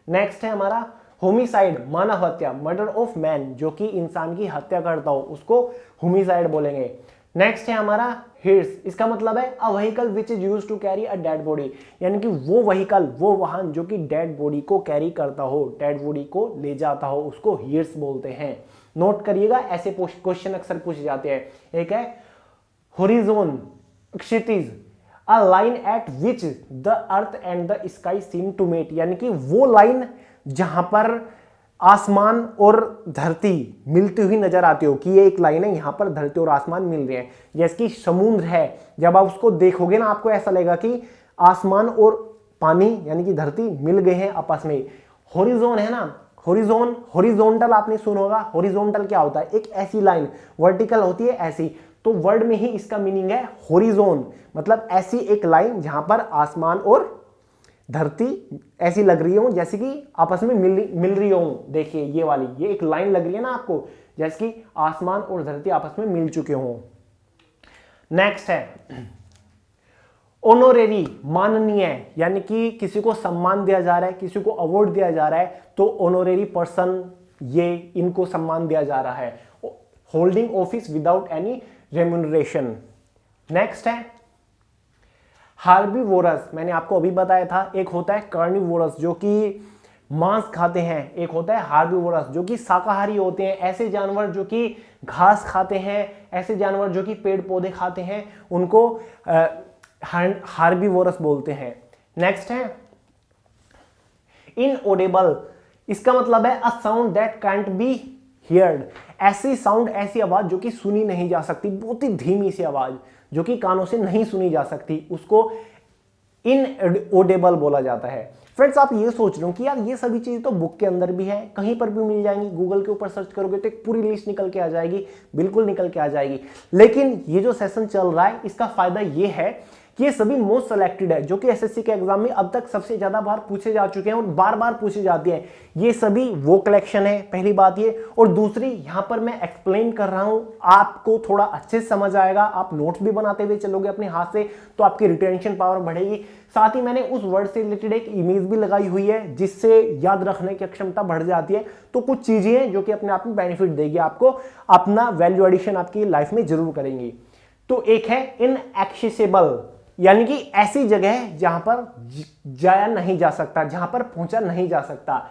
A: नेक्स्ट है हमारा होमिसाइड, मानव हत्या, मर्डर ऑफ मैन, जो कि इंसान की हत्या करता हो, उसको होमिसाइड बोलेंगे। नेक्स्ट है हमारा हिर्स, इसका मतलब है a vehicle which is used to carry a dead body, यानी कि वो व्हीकल, वो वाहन जो कि डेड बॉडी को कैरी करता हो, डेड बॉडी को ले जाता हो, उसको हिर्स बोलते हैं। नोट करिएगा, ऐसे क्वेश्चन अक्सर पूछे जाते हैं। एक है होरिजोन, क्षितिज, a line at which the earth and the sky seem to meet, यानी कि वो लाइन जहां पर आसमान और धरती मिलती हुई नजर आती हो, कि ये एक लाइन है, यहां पर धरती और आसमान मिल रहे हैं। जैसे कि समुद्र है, जब आप उसको देखोगे ना, आपको ऐसा लगेगा कि आसमान और पानी यानी कि धरती मिल गए हैं आपस में। हॉरिजॉन है ना, हॉरिजॉन्टल आपने सुना होगा। हॉरिजॉन्टल क्या होता है? एक ऐसी लाइन, वर्टिकल होती है ऐसी, तो वर्ड में ही इसका मीनिंग है हॉरिजॉन, मतलब ऐसी एक लाइन जहां पर आसमान और धरती ऐसी लग रही हो जैसे कि आपस में मिल रही हो। देखिए ये वाली, ये एक लाइन लग रही है ना आपको, जैसे कि आसमान और धरती आपस में मिल चुके हों। नेक्स्ट है ऑनोरेरी, माननीय, यानी कि किसी को सम्मान दिया जा रहा है, किसी को अवार्ड दिया जा रहा है, तो ऑनोरेरी पर्सन, ये इनको सम्मान दिया जा रहा है। Holding office without any remuneration. Next है हार्बीवोरस, मैंने आपको अभी बताया था। एक होता है कार्निवोरस जो कि मांस खाते हैं, एक होता है हार्बीवोरस जो कि शाकाहारी होते हैं। ऐसे जानवर जो कि घास खाते हैं, ऐसे जानवर जो कि पेड़ पौधे खाते हैं, उनको हार्बीवोरस बोलते हैं। नेक्स्ट है इनऑडिबल, इसका मतलब है a sound that can't be heard, ऐसी साउंड, ऐसी आवाज जो कि सुनी नहीं जा सकती, बहुत ही धीमी सी आवाज जो कि कानों से नहीं सुनी जा सकती, उसको इनऑडिबल बोला जाता है। फ्रेंड्स आप ये सोच रहे हो कि यार ये सभी चीज़ तो बुक के अंदर भी है, कहीं पर भी मिल जाएंगी, गूगल के ऊपर सर्च करोगे तो एक पूरी लिस्ट निकल के आ जाएगी, बिल्कुल निकल के आ जाएगी। लेकिन ये जो सेशन चल रहा है इसका फायदा ये है कि ये सभी मोस्ट सेलेक्टेड है, जो कि एसएससी के एग्जाम में अब तक सबसे ज्यादा बार पूछे जा चुके हैं और बार बार पूछे जाते हैं। ये सभी वो कलेक्शन है, पहली बात ये। और दूसरी, यहां पर मैं एक्सप्लेन कर रहा हूं, आपको थोड़ा अच्छे से समझ आएगा, आप नोट्स भी बनाते हुए चलोगे अपने हाथ से तो आपकी रिटेंशन पावर बढ़ेगी। साथ ही मैंने उस वर्ड से रिलेटेड एक इमेज भी लगाई हुई है जिससे याद रखने की क्षमता बढ़ जाती है। तो कुछ चीजें हैं जो कि अपने आप में बेनिफिट देगी आपको, अपना वैल्यू एडिशन आपकी लाइफ में जरूर करेंगी। तो एक है इनएक्सेसिबल, यानी कि ऐसी जगह है जहां पर जाया नहीं जा सकता, जहां पर पहुंचा नहीं जा सकता।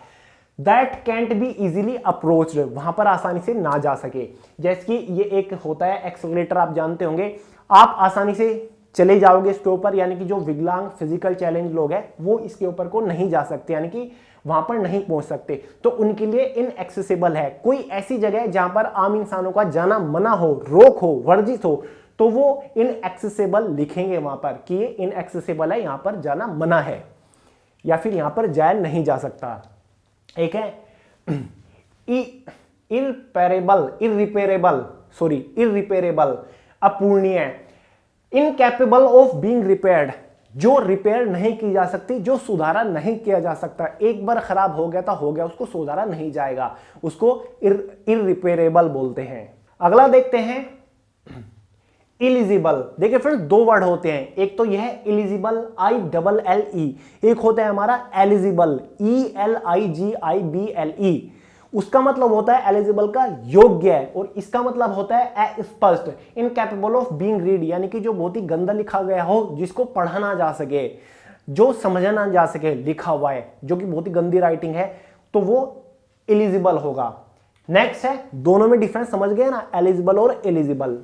A: That cantt be easily approached, वहां पर आसानी से ना जा सके। जैसे कि ये एक होता है एक्सेलरेटर, आप जानते होंगे, आप आसानी से चले जाओगे इसके ऊपर, यानी कि जो विकलांग फिजिकल चैलेंज लोग हैं वो इसके ऊपर को नहीं जा सकते, यानी कि वहां पर नहीं पहुंच सकते, तो उनके लिए इनएक्सेसिबल है। कोई ऐसी जगह जहां पर आम इंसानों का जाना मना हो, रोक हो, वर्जित हो, तो वो इनएक्सेसिबल लिखेंगे वहां पर कि ये इनएक्सेसिबल है, यहां पर जाना मना है या फिर यहां पर जाया नहीं जा सकता। एक है इररिपेरेबल, अपूर्णीय, इनकैपेबल ऑफ बीइंग रिपेयर्ड, जो रिपेयर नहीं की जा सकती, जो सुधारा नहीं किया जा सकता। एक बार खराब हो गया तो हो गया, उसको सुधारा नहीं जाएगा, उसको इररिपेरेबल बोलते हैं। अगला देखते हैं इलिजिबल। देखिए फ्रेंड्स, दो वर्ड होते हैं, एक तो यह है इलिजिबल, ILLE, एक होता है हमारा एलिजिबल, ELIGIBLE। उसका मतलब होता है एलिजिबल का योग्य है, और इसका मतलब होता है अस्पष्ट, इनकैपेबल ऑफ बीइंग रीड, यानी कि जो बहुत ही गंदा लिखा गया हो, जिसको पढ़ा ना जा सके, जो समझा ना जा सके, लिखा हुआ है जो कि बहुत ही गंदी राइटिंग है, तो वो एलिजिबल होगा। नेक्स्ट है, दोनों में डिफरेंस समझ गए ना, एलिजिबल और एलिजिबल।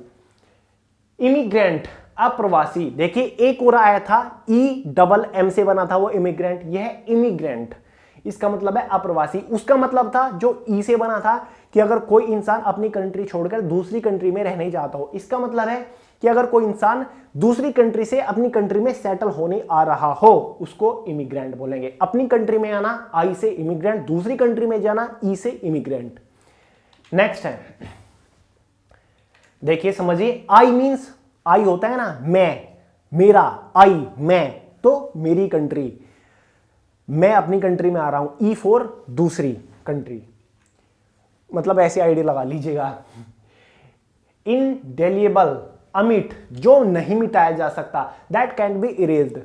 A: इमिग्रेंट, अप्रवासी। देखिए एक और आया था EMM से बना था वो इमिग्रेंट, यह है इमिग्रेंट, इसका मतलब है अप्रवासी। उसका मतलब था जो ई से बना था कि अगर कोई इंसान अपनी कंट्री छोड़कर दूसरी कंट्री में रहने जाता हो, इसका मतलब है कि अगर कोई इंसान दूसरी कंट्री से अपनी कंट्री में सेटल होने आ रहा हो, उसको इमिग्रेंट बोलेंगे। अपनी कंट्री में आना आई से इमिग्रेंट, दूसरी कंट्री में जाना ई से इमिग्रेंट। नेक्स्ट है, देखिए समझिए, आई मींस, आई होता है ना मैं, मेरा, आई मैं, तो मेरी कंट्री, मैं अपनी कंट्री में आ रहा हूं, ई फॉर दूसरी कंट्री, मतलब ऐसे आइडिया लगा लीजिएगा। इनडेलिएबल, अमिट, जो नहीं मिटाया जा सकता, दैट कैन बी इरेज्ड।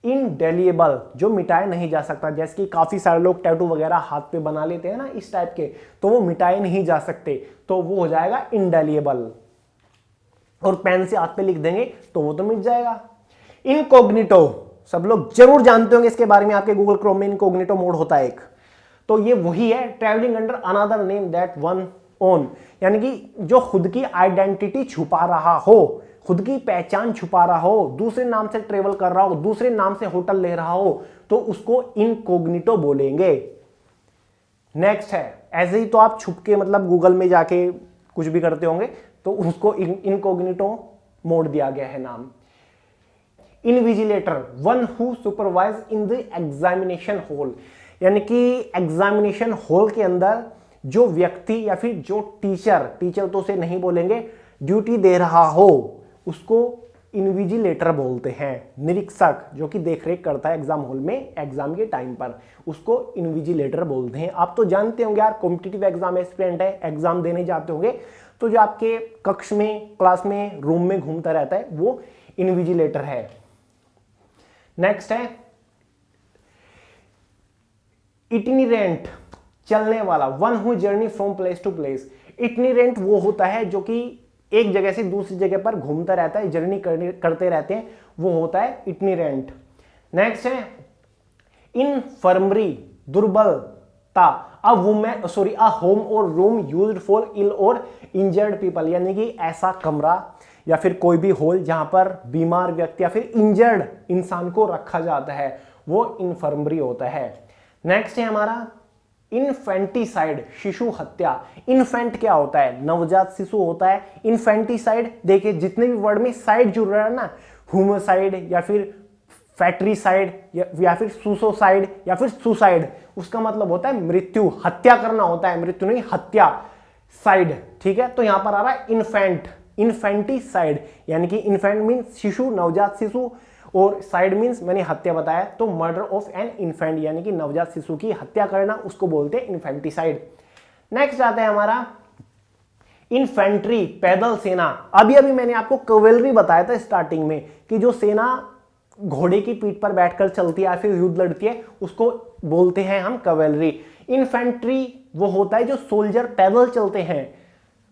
A: इनडेलिएबल, जो मिटाया नहीं जा सकता, जैसे कि काफी सारे लोग टैटू वगैरह हाथ पे बना लेते हैं ना इस टाइप के, तो वो मिटाए नहीं जा सकते, तो वो हो जाएगा इनडेलिएबल। और पेन से हाथ पे लिख देंगे तो वो तो मिट जाएगा। इनकॉग्निटो, सब लोग जरूर जानते होंगे इसके बारे में, आपके गूगल क्रोम में इनकॉग्निटो मोड होता है एक, तो ये वही है, travelling under another name that one own, यानी कि जो खुद की आइडेंटिटी छुपा रहा हो, खुद की पहचान छुपा रहा हो, दूसरे नाम से ट्रेवल कर रहा हो, दूसरे नाम से होटल ले रहा हो, तो उसको इनकॉग्निटो बोलेंगे। नेक्स्ट है, ऐसे ही तो आप छुप के मतलब गूगल में जाके कुछ भी करते होंगे, तो उसको इनकॉग्निटो मोड दिया गया है नाम। Invigilator, one who supervise in the examination hall, यानी कि एग्जामिनेशन हॉल के अंदर जो व्यक्ति या फिर जो टीचर तो उसे नहीं बोलेंगे, ड्यूटी दे रहा हो, उसको इनविजिलेटर बोलते हैं। निरीक्षक, जो कि देखरेख करता है एग्जाम हॉल में एग्जाम के टाइम पर, उसको इनविजिलेटर बोलते हैं। आप तो जानते होंगे यार, कॉम्पिटिटिव एग्जाम एस्पिरेंट है, एग्जाम देने जाते होंगे, तो जो आपके कक्ष में, क्लास में, रूम में घूमता रहता है, वो इनविजिलेटर है। नेक्स्ट है इटिनेरेंट, चलने वाला, one who journey from place to place. Itinerant वो होता है जो कि एक जगह से दूसरी जगह पर घूमता रहता है, जर्नी करते रहते हैं, वो होता है इटिनेरेंट। नेक्स्ट है इनफर्मरी, दुर्बलता, अ होम और रूम यूज्ड फॉर इल और इंजर्ड पीपल, यानी कि ऐसा कमरा या फिर कोई भी हॉल जहां पर बीमार व्यक्ति या फिर इंजर्ड इंसान को रखा जाता है, वो इनफर्मरी होता है। नेक्स्ट है हमारा इन्फेंटिसाइड, शिशु हत्या। इन्फेंट क्या होता है? नवजात शिशु होता है। इन्फेंटिसाइड, देखिए जितने भी वर्ड में साइड जुड़ रहा है ना, होमोसाइड या फिर फैट्रीसाइड या फिर सुसोसाइड या फिर सुसाइड, उसका मतलब होता है मृत्यु, हत्या करना होता है, मृत्यु नहीं हत्या, साइड, ठीक है। तो यहां पर आ रहा है इन्फेंट, इन्फेंटिसाइड, यानी कि इन्फेंट मीन्स शिशु, नवजात शिशु, और साइड मीन्स मैंने हत्या बताया, तो मर्डर ऑफ एन इन्फेंट यानी कि नवजात शिशु की हत्या करना, उसको बोलते हैं इन्फेंटिसाइड। नेक्स्ट आता है हमारा इन्फेंट्री, पैदल सेना। अभी अभी मैंने आपको कवेलरी बताया था स्टार्टिंग में कि जो सेना घोड़े की पीठ पर बैठकर चलती है या फिर युद्ध लड़ती है, उसको बोलते हैं हम कवेलरी। इन्फेंट्री वो होता है जो सोल्जर पैदल चलते हैं,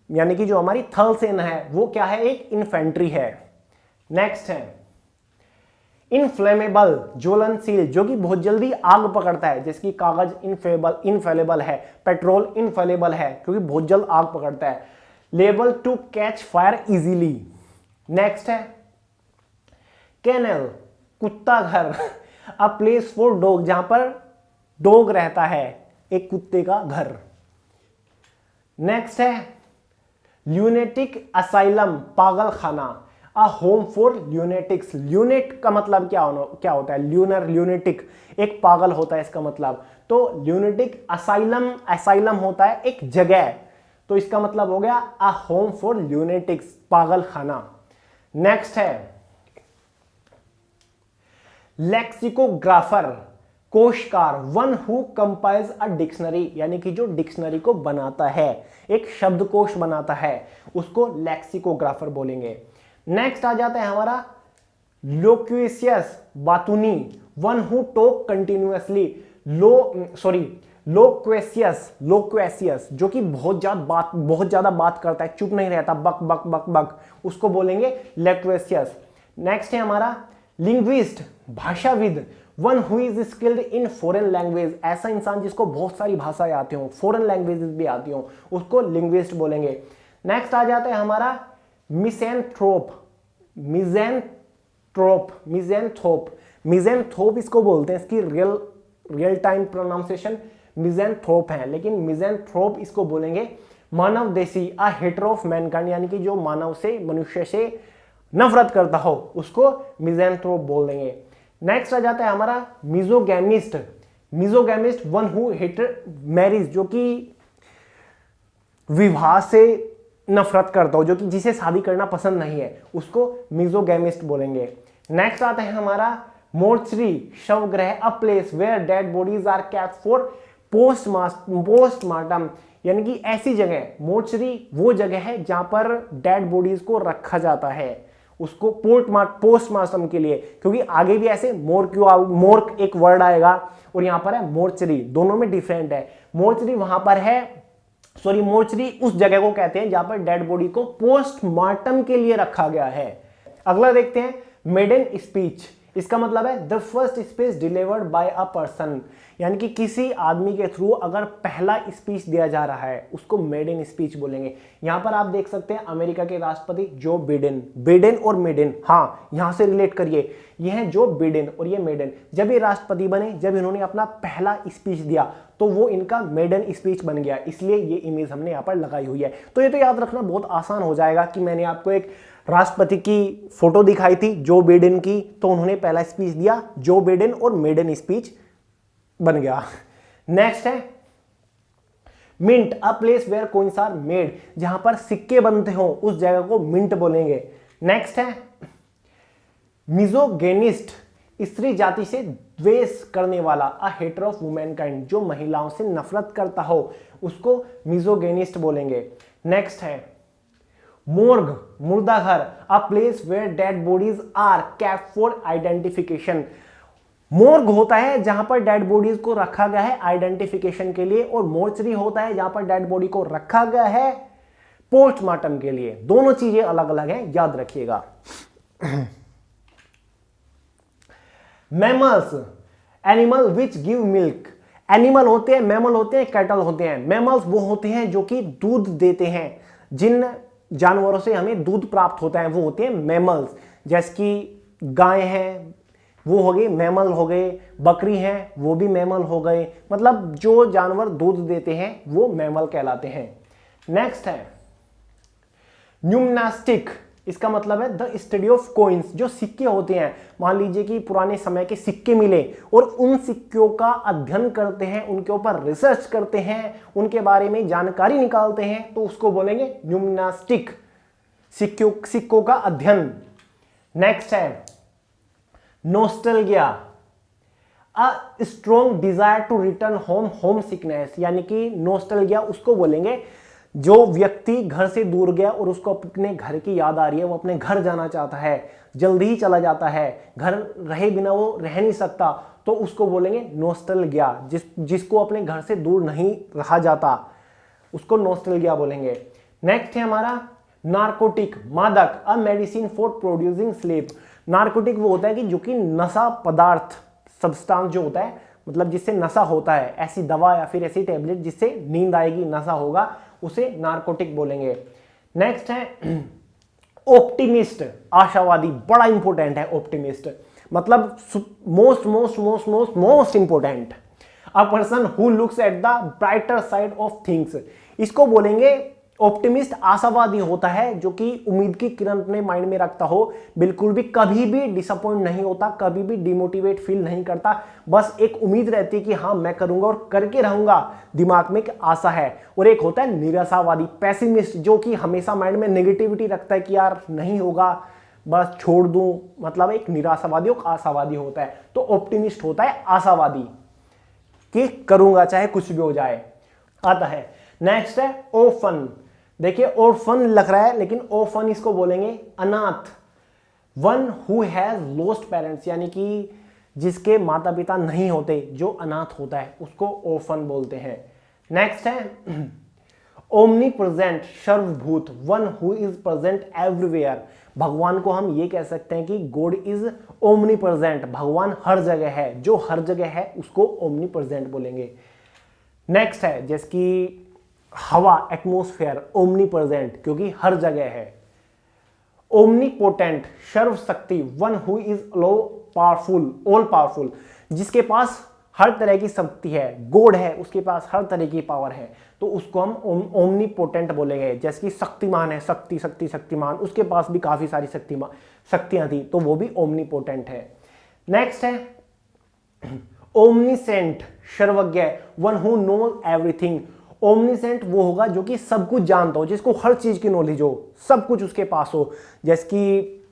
A: यानी कि जो हमारी थल सेना है वो क्या है, एक इन्फेंट्री है। नेक्स्ट है इनफ्लेमेबल, ज्वलनशील, जो कि बहुत जल्दी आग पकड़ता है, जैसे कि कागज इनफेलेबल है, पेट्रोल इनफेलेबल है क्योंकि बहुत जल्द आग पकड़ता है। Liable to catch fire easily. Next है केनल, कुत्ता घर, अ प्लेस फॉर डॉग, जहां पर डॉग रहता है, एक कुत्ते का घर। नेक्स्ट है ल्यूनेटिक असाइलम, पागल खाना, अ होम फॉर ल्यूनेटिक्स। ल्यूनेट का मतलब क्या होता है, ल्यूनर, ल्यूनेटिक एक पागल होता है इसका मतलब, तो ल्यूनेटिक असाइलम, असाइलम होता है एक जगह, तो इसका मतलब हो गया अ होम फॉर ल्यूनेटिक्स, पागल खाना। नेक्स्ट है लेक्सिकोग्राफर, कोशकार, one who compiles a dictionary, यानी कि जो डिक्शनरी को बनाता है, एक शब्दकोश बनाता है, उसको लेक्सिकोग्राफर बोलेंगे। नेक्स्ट आ जाता है हमारा लोक्वेशियस, बातूनी, वन हु टॉक कंटिन्यूअसली, लोक्वेशियस, लोक्वेशियस जो कि बहुत ज्यादा बात करता है, चुप नहीं रहता, बक बक बक बक, उसको बोलेंगे लोक्वेशियस। नेक्स्ट है हमारा लिंग्विस्ट, भाषाविद, one who is skilled in foreign language, ऐसा इंसान जिसको बहुत सारी भाषाएं आती हो, फॉरेन लैंग्वेजेस भी आती हो, उसको लिंग्विस्ट बोलेंगे। नेक्स्ट आ जाता है हमारा मिसेंथ्रोप, मिजेंथ्रोप इसको बोलते हैं, इसकी रियल टाइम प्रोनाउंसिएशन मिजेंथ्रोप है, लेकिन मिजेंथ्रोप इसको बोलेंगे मानव देशी, अ हेटर ऑफ मैनकाइंड, यानी कि जो मानव से, मनुष्य से नफरत करता हो, उसको मिजेंथ्रोप बोल देंगे। नेक्स्ट आ जाता है हमारा मिजोगैमिस्ट, मिजोगैमिस्ट वन हु हेटर मैरिज, जो कि विवाह से नफरत करता हो, जो कि जिसे शादी करना पसंद नहीं है, उसको मिजोगैमिस्ट बोलेंगे। नेक्स्ट आता है हमारा मोर्चरी, शवगृह, a place where dead bodies are kept for postmortem, यानी कि ऐसी जगह, मोर्चरी वो जगह है जहां पर डेड बॉडीज को रखा जाता है, उसको पोस्टमार्टम के लिए, क्योंकि आगे भी ऐसे मोर्क एक वर्ड आएगा और यहां पर है मोर्चरी, दोनों में डिफरेंट है। मोर्चरी वहां पर है, मोर्चरी उस जगह को कहते हैं जहां पर डेड बॉडी को पोस्टमार्टम के लिए रखा गया है। अगला देखते हैं मेडन स्पीच, इसका मतलब है the first speech delivered by a person, यानी कि किसी आदमी के थ्रू अगर पहला स्पीच दिया जा रहा है, उसको मेडन स्पीच बोलेंगे। यहां पर आप देख सकते हैं अमेरिका के राष्ट्रपति जो बिडेन, बिडेन और मेडन, हाँ यहां से रिलेट करिए, ये है जो बिडेन और ये मेडन, जब ये राष्ट्रपति बने, जब इन्होंने अपना पहला स्पीच दिया, तो वो इनका मेडन स्पीच बन गया, इसलिए ये इमेज हमने यहां पर लगाई हुई है। तो ये तो याद रखना बहुत आसान हो जाएगा कि मैंने आपको एक राष्ट्रपति की फोटो दिखाई थी जो बिडेन की, तो उन्होंने पहला स्पीच दिया जो बिडेन और मेडन स्पीच बन गया। नेक्स्ट है mint, a place where coins are made, जहां पर सिक्के बनते हो उस जगह को मिंट बोलेंगे। नेक्स्ट है मिजोगेनिस्ट, स्त्री जाति से द्वेष करने वाला, अ हेटर ऑफ वुमेनकाइंड, जो महिलाओं से नफरत करता हो, उसको मिजोगेनिस्ट बोलेंगे। नेक्स्ट है मोर्ग, मुर्दाघर, a place where dead bodies are kept for identification. Morgue होता है जहां पर डेड बॉडीज को रखा गया है आइडेंटिफिकेशन के लिए, और मोर्चरी होता है जहां पर डेड बॉडी को रखा गया है पोस्टमार्टम के लिए। दोनों चीजें अलग अलग हैं, याद रखिएगा। Mammals, animal which give milk, animal होते हैं, मैमल होते हैं, कैटल होते हैं। मैमल्स वो होते हैं जो कि दूध देते हैं, जिन जानवरों से हमें दूध प्राप्त होता है वो होते हैं मैमल्स, जैसे कि गाय हैं वो हो गए मैमल हो गए, बकरी हैं वो भी मैमल हो गए, मतलब जो जानवर दूध देते हैं वो मैमल कहलाते हैं। नेक्स्ट है न्यूमनास्टिक, इसका मतलब है द स्टडी ऑफ कॉइन्स, जो सिक्के होते हैं, मान लीजिए कि पुराने समय के सिक्के मिले और उन सिक्कों का अध्ययन करते हैं, उनके ऊपर रिसर्च करते हैं, उनके बारे में जानकारी निकालते हैं, तो उसको बोलेंगे न्यूमिनास्टिक, सिक्कों का अध्ययन। नेक्स्ट है nostalgia, a strong desire to return home, homesickness, यानी कि नॉस्टैल्जिया उसको बोलेंगे जो व्यक्ति घर से दूर गया और उसको अपने घर की याद आ रही है, वो अपने घर जाना चाहता है, जल्दी ही चला जाता है, घर रहे बिना वो रह नहीं सकता, तो उसको बोलेंगे नॉस्टैल्जिया। जिसको अपने घर से दूर नहीं रहा जाता उसको नॉस्टैल्जिया बोलेंगे। नेक्स्ट है हमारा नार्कोटिक, मादक, a medicine for producing sleep. Narcotic वो होता है कि जो कि नशा पदार्थ, सब्सटेंस जो होता है, मतलब जिससे नशा होता है, ऐसी दवा या फिर ऐसी टैबलेट जिससे नींद आएगी, नशा होगा, उसे नार्कोटिक बोलेंगे। नेक्स्ट है ऑप्टिमिस्ट, आशावादी, बड़ा इंपॉर्टेंट है ऑप्टिमिस्ट, मतलब most important, a person who looks at the brighter side of things. इसको बोलेंगे ऑप्टिमिस्ट, आशावादी होता है जो कि उम्मीद की किरण अपने माइंड में रखता हो, बिल्कुल भी कभी भी डिसअपॉइंट नहीं होता, कभी भी डिमोटिवेट फील नहीं करता, बस एक उम्मीद रहती है कि हाँ मैं करूंगा और करके रहूंगा, दिमाग में एक आशा है। और एक होता है निराशावादी, पैसिमिस्ट, जो कि हमेशा माइंड में नेगेटिविटी रखता है कि यार नहीं होगा, बस छोड़ दूं, मतलब एक निराशावादी और आशावादी होता है। तो ऑप्टिमिस्ट होता है आशावादी कि करूंगा चाहे कुछ भी हो जाए, आता है। नेक्स्ट है ओफन, देखिए ऑर्फन लग रहा है लेकिन ऑर्फन इसको बोलेंगे अनाथ, one who has lost parents, यानी कि जिसके माता पिता नहीं होते, जो अनाथ होता है उसको ऑर्फन बोलते हैं। नेक्स्ट है ओमनी प्रेजेंट, सर्वभूत, one who is present everywhere. भगवान को हम ये कह सकते हैं कि गॉड इज ओमनी प्रेजेंट, भगवान हर जगह है, जो हर जगह है उसको ओमनी प्रेजेंट बोलेंगे। नेक्स्ट है जैसे कि हवा, एटमोस्फेयर, ओमनी प्रेजेंट, क्योंकि हर जगह है। ओमनीपोटेंट, सर्वशक्ति, one who is all powerful, जिसके पास हर तरह की शक्ति है, गॉड है, उसके पास हर तरह की पावर है, तो उसको हम ओमनीपोटेंट बोलेंगे। जैसे कि शक्तिमान है, शक्तिमान, उसके पास भी काफी सारी शक्तियां थी, तो वो भी ओमनीपोटेंट है। नेक्स्ट है ओमनीसेंट, सर्वज्ञ, one who knows everything. Omniscient वो होगा जो कि सब कुछ जानता हो, जिसको हर चीज की नॉलेज हो, सब कुछ उसके पास हो। जैसे कि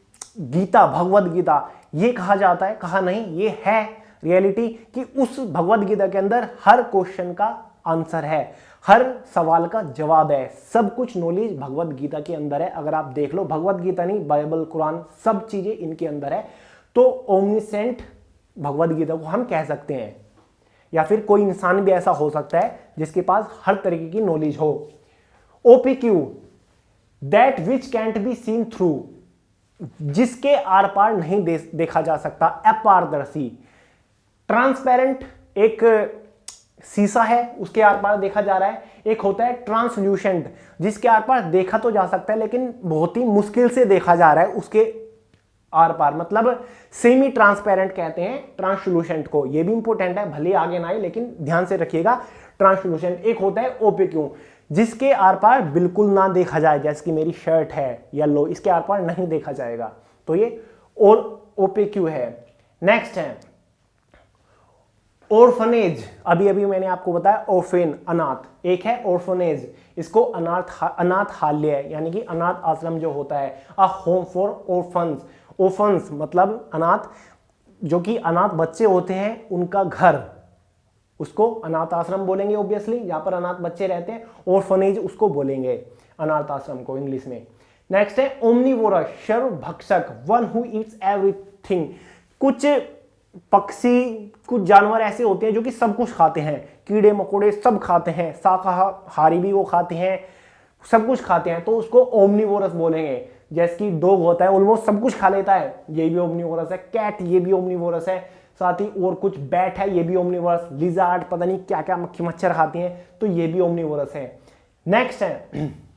A: गीता, भगवद गीता, ये कहा जाता है, कहा नहीं, ये है रियलिटी कि उस भगवद गीता के अंदर हर क्वेश्चन का आंसर है, हर सवाल का जवाब है, सब कुछ नॉलेज भगवद गीता के अंदर है। अगर आप देख लो, भगवद गीता नहीं, बाइबल, कुरान, सब चीजें इनके अंदर है। तो ओमनीसेंट भगवद गीता को हम कह सकते हैं। या फिर कोई इंसान भी ऐसा हो सकता है जिसके पास हर तरीके की नॉलेज हो। Opaque, that which can't be seen through, जिसके आर पार नहीं देखा जा सकता, अपारदर्शी। ट्रांसपेरेंट, एक शीशा है, उसके आर पार देखा जा रहा है। एक होता है ट्रांसल्यूसेंट, जिसके आर पार देखा तो जा सकता है लेकिन बहुत ही मुश्किल से देखा जा रहा है उसके आर पार, मतलब सेमी ट्रांसपेरेंट कहते हैं ट्रांसल्यूसेंट को। ये भी इंपॉर्टेंट है, भले आगे ना आए लेकिन ध्यान से रखिएगा। ट्रांसल्यूसेंट। एक होता है ओपेक्यू, जिसके आर पार बिल्कुल ना देखा जाए, जैसे कि मेरी शर्ट है येलो, इसके आर पार नहीं देखा जाएगा, तो ये ओपेक्यू है। नेक्स्ट है ऑर्फनेज, अभी अभी मैंने आपको बताया ऑर्फेन, अनाथ। एक है ऑर्फनेज, इसको अनाथालय यानी कि अनाथ आश्रम जो होता है, a home for orphans. Orphans मतलब अनाथ, जो कि अनाथ बच्चे होते हैं उनका घर, उसको अनाथ आश्रम बोलेंगे ऑब्वियसली, जहां पर अनाथ बच्चे रहते हैं। ऑर्फनेज उसको बोलेंगे, अनाथ आश्रम को इंग्लिश में। नेक्स्ट है ओमनिवोरस, सर्वभक्षक, वन हु ईट्स एवरीथिंग। कुछ पक्षी, कुछ जानवर ऐसे होते हैं जो कि सब कुछ खाते हैं, कीड़े मकोड़े सब खाते हैं, शाकाहारी भी वो खाते हैं, सब कुछ खाते हैं, तो उसको ओमनिवोरस बोलेंगे। जैसे कि डॉग होता है, ऑलमोस्ट सब कुछ खा लेता है, ये भी ओमनिवोरस है। कैट, ये भी ओमनिवोरस है। साथ ही और कुछ बैट है, ये भी ओमनिवोरस। लिजार्ड, पता नहीं क्या क्या मक्खी मच्छर खाती हैं, तो ये भी ओमनिवोरस है। नेक्स्ट है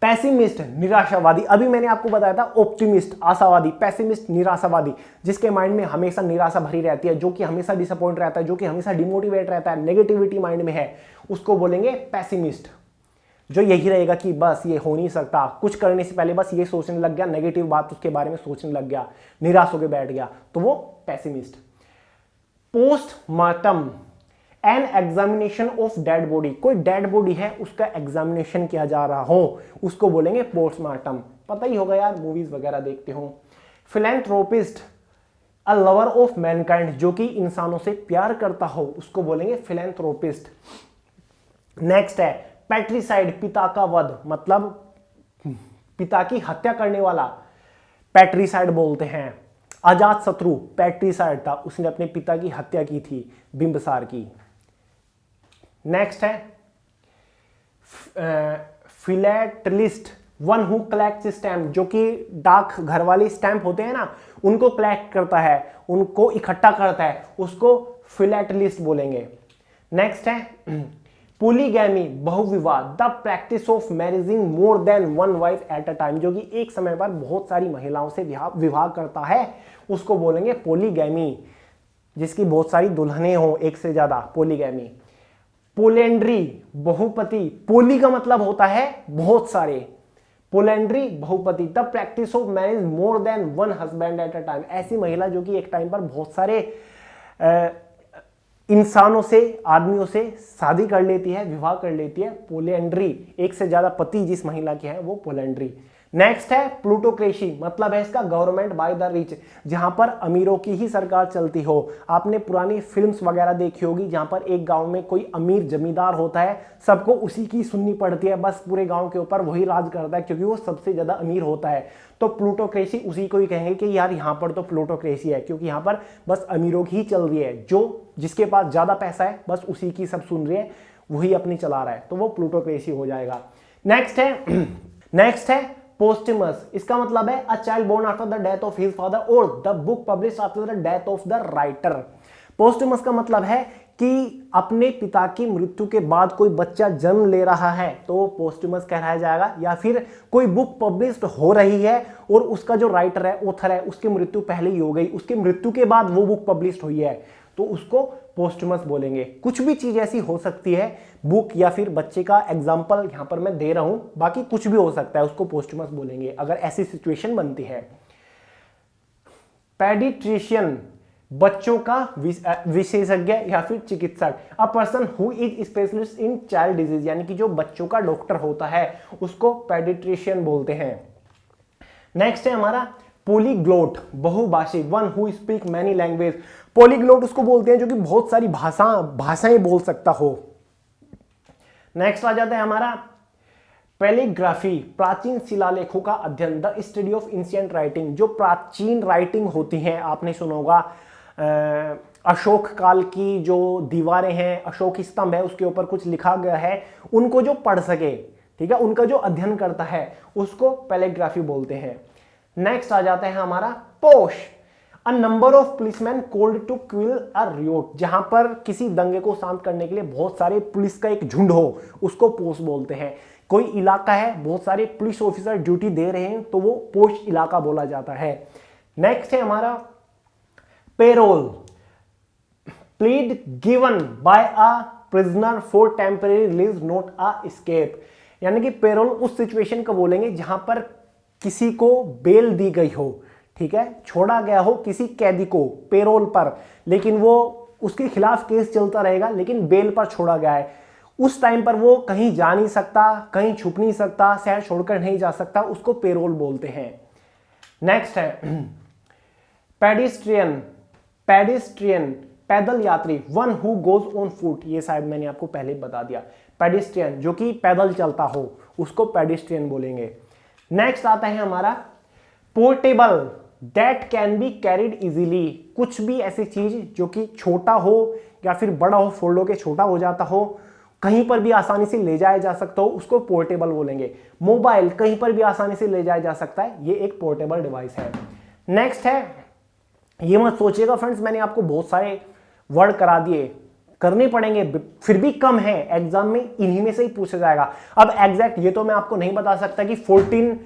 A: पैसिमिस्ट, निराशावादी। अभी मैंने आपको बताया था ऑप्टिमिस्ट आशावादी, पैसिमिस्ट निराशावादी, जिसके माइंड में हमेशा निराशा भरी रहती है, जो कि हमेशा डिसअपॉइंट रहता है, जो कि हमेशा डिमोटिवेट रहता है, नेगेटिविटी माइंड में है, उसको बोलेंगे पैसिमिस्ट। जो यही रहेगा कि बस ये हो नहीं सकता, कुछ करने से पहले बस ये सोचने लग गया, नेगेटिव बात उसके बारे में सोचने लग गया, निराश होकर बैठ गया, तो वो pessimist. Postmortem an examination of dead body, कोई डेड बॉडी है उसका एग्जामिनेशन किया जा रहा हो, उसको बोलेंगे पोस्टमार्टम। पता ही होगा यार, मूवीज वगैरह देखते हो। Philanthropist a lover of Mankind, जो कि इंसानों से प्यार करता हो, उसको बोलेंगे फिलैंथ्रोपिस्ट। नेक्स्ट है पैट्रिसाइड, पिता का वध, मतलब पिता की हत्या करने वाला पैट्रिसाइड बोलते हैं। अजात शत्रु पैट्रिसाइड था, उसने अपने पिता की हत्या की थी, बिंबिसार की। नेक्स्ट है फिलेटलिस्ट, वन हु कलेक्ट स्टैम्प, जो कि डाक घर वाले स्टैम्प होते हैं ना, उनको कलेक्ट करता है, उनको इकट्ठा करता है, उसको फिलेटलिस्ट बोलेंगे। नेक्स्ट है पोलीगैमी, बहुविवाह, the practice of marrying more than one wife at a time, जो कि एक समय पर बहुत सारी महिलाओं से विवाह करता है, उसको बोलेंगे पोलीगैमी, जिसकी बहुत सारी दुल्हनें हो, एक से ज्यादा, पोलीगैमी। पोलेंड्री, बहुपति, पोली का मतलब होता है बहुत सारे, पोलेंड्री बहुपति, the practice of marriage more than one husband at a time, ऐसी महिला जो कि एक टाइम पर बहुत सारे इंसानों से, आदमियों से शादी कर लेती है, विवाह कर लेती है, पोलेंड्री, एक से ज्यादा पति जिस महिला के हैं वो पोलेंड्री। नेक्स्ट है प्लूटोक्रेसी, मतलब है इसका गवर्नमेंट बाय द रिच, जहां पर अमीरों की ही सरकार चलती हो। आपने पुरानी फिल्म्स वगैरह देखी होगी, जहां पर एक गांव में कोई अमीर जमींदार होता है, सबको उसी की सुननी पड़ती है, बस पूरे गांव के ऊपर वही राज करता है क्योंकि वो सबसे ज्यादा अमीर होता है। तो प्लूटोक्रेसी उसी को ही कहेंगे कि यार यहाँ पर तो प्लूटोक्रेसी है, क्योंकि यहाँ पर बस अमीरों की ही चल रही है, जो जिसके पास ज्यादा पैसा है बस उसी की सब सुन रही है, वही अपनी चला रहा है, तो वो प्लूटोक्रेसी हो जाएगा। नेक्स्ट है पोस्टमस, इसका मतलब है a child born after the death of his father और the book published after the death of the writer. Posthumous का मतलब है कि अपने पिता की मृत्यु के बाद कोई बच्चा जन्म ले रहा है तो वो पोस्टमस कहलाया जाएगा, या फिर कोई बुक पब्लिश्ड हो रही है और उसका जो राइटर है, ऑथर है, उसकी मृत्यु पहले ही हो गई, उसकी मृत्यु के बाद वो बुक पब्लिश्ड हुई है, तो उसको पोस्टमस बोलेंगे। कुछ भी चीज ऐसी हो सकती है, बुक या फिर बच्चे का एग्जाम्पल यहां पर मैं दे रहा हूं, बाकी कुछ भी हो सकता है, उसको पोस्टमस बोलेंगे अगर ऐसी सिचुएशन बनती है। पेडिट्रिशियन, बच्चों का विशेषज्ञ या फिर चिकित्सक, अ person who is specialist in child disease, यानी कि जो बच्चों का डॉक्टर होता है उसको पेडिट्रिशियन बोलते हैं। नेक्स्ट है हमारा पोलीग्लोट, बहुभाषी, one who speak many language. Polyglot उसको बोलते हैं जो कि बहुत सारी भाषाएं बोल सकता हो। नेक्स्ट आ जाता है हमारा पैलीग्राफी, प्राचीन शिलालेखों का अध्ययन, the study of ancient writing, जो प्राचीन राइटिंग होती हैं, आपने सुना होगा अशोक काल की जो दीवारें हैं, अशोक स्तंभ है, उसके ऊपर कुछ लिखा गया है, उनको जो पढ़ सके, ठीक है, उनका जो अध्ययन करता है उसको पैलीग्राफी बोलते हैं। नेक्स्ट आ जाता है हमारा posse, a number of policemen called to quell a riot, जहां पर किसी दंगे को शांत करने के लिए बहुत सारे पुलिस का एक झुंड हो, उसको पोश बोलते हैं। कोई इलाका है, बहुत सारे पुलिस ऑफिसर ड्यूटी दे रहे हैं, तो वो पोश इलाका बोला जाता है। नेक्स्ट है हमारा payroll, plead given by a prisoner for temporary release not a escape, यानी कि पेरोल उस सिचुएशन को बोलेंगे जहां पर किसी को बेल दी गई हो, ठीक है, छोड़ा गया हो किसी कैदी को पेरोल पर, लेकिन वो उसके खिलाफ केस चलता रहेगा लेकिन बेल पर छोड़ा गया है, उस टाइम पर वो कहीं जा नहीं सकता, कहीं छुप नहीं सकता, शहर छोड़कर नहीं जा सकता, उसको पेरोल बोलते हैं। नेक्स्ट है पेडिस्ट्रियन, पैदल यात्री, one who goes on foot, ये शायद मैंने आपको पहले बता दिया। पेडिस्ट्रियन जो कि पैदल चलता हो, उसको पेडिस्ट्रियन बोलेंगे। नेक्स्ट आता है हमारा portable, that can be carried easily, कुछ भी ऐसी चीज जो कि छोटा हो या फिर बड़ा हो, फोल्ड होके छोटा हो जाता हो, कहीं पर भी आसानी से ले जाया जा सकता हो, उसको पोर्टेबल बोलेंगे। मोबाइल कहीं पर भी आसानी से ले जाया जा सकता है, ये एक पोर्टेबल डिवाइस है। नेक्स्ट है, ये मत सोचिएगा फ्रेंड्स मैंने आपको बहुत सारे वर्ड करा दिए, करने पड़ेंगे, फिर भी कम है, एग्जाम में इन्हीं में से ही पूछा जाएगा। अब एग्जैक्ट ये तो मैं आपको नहीं बता सकता कि 14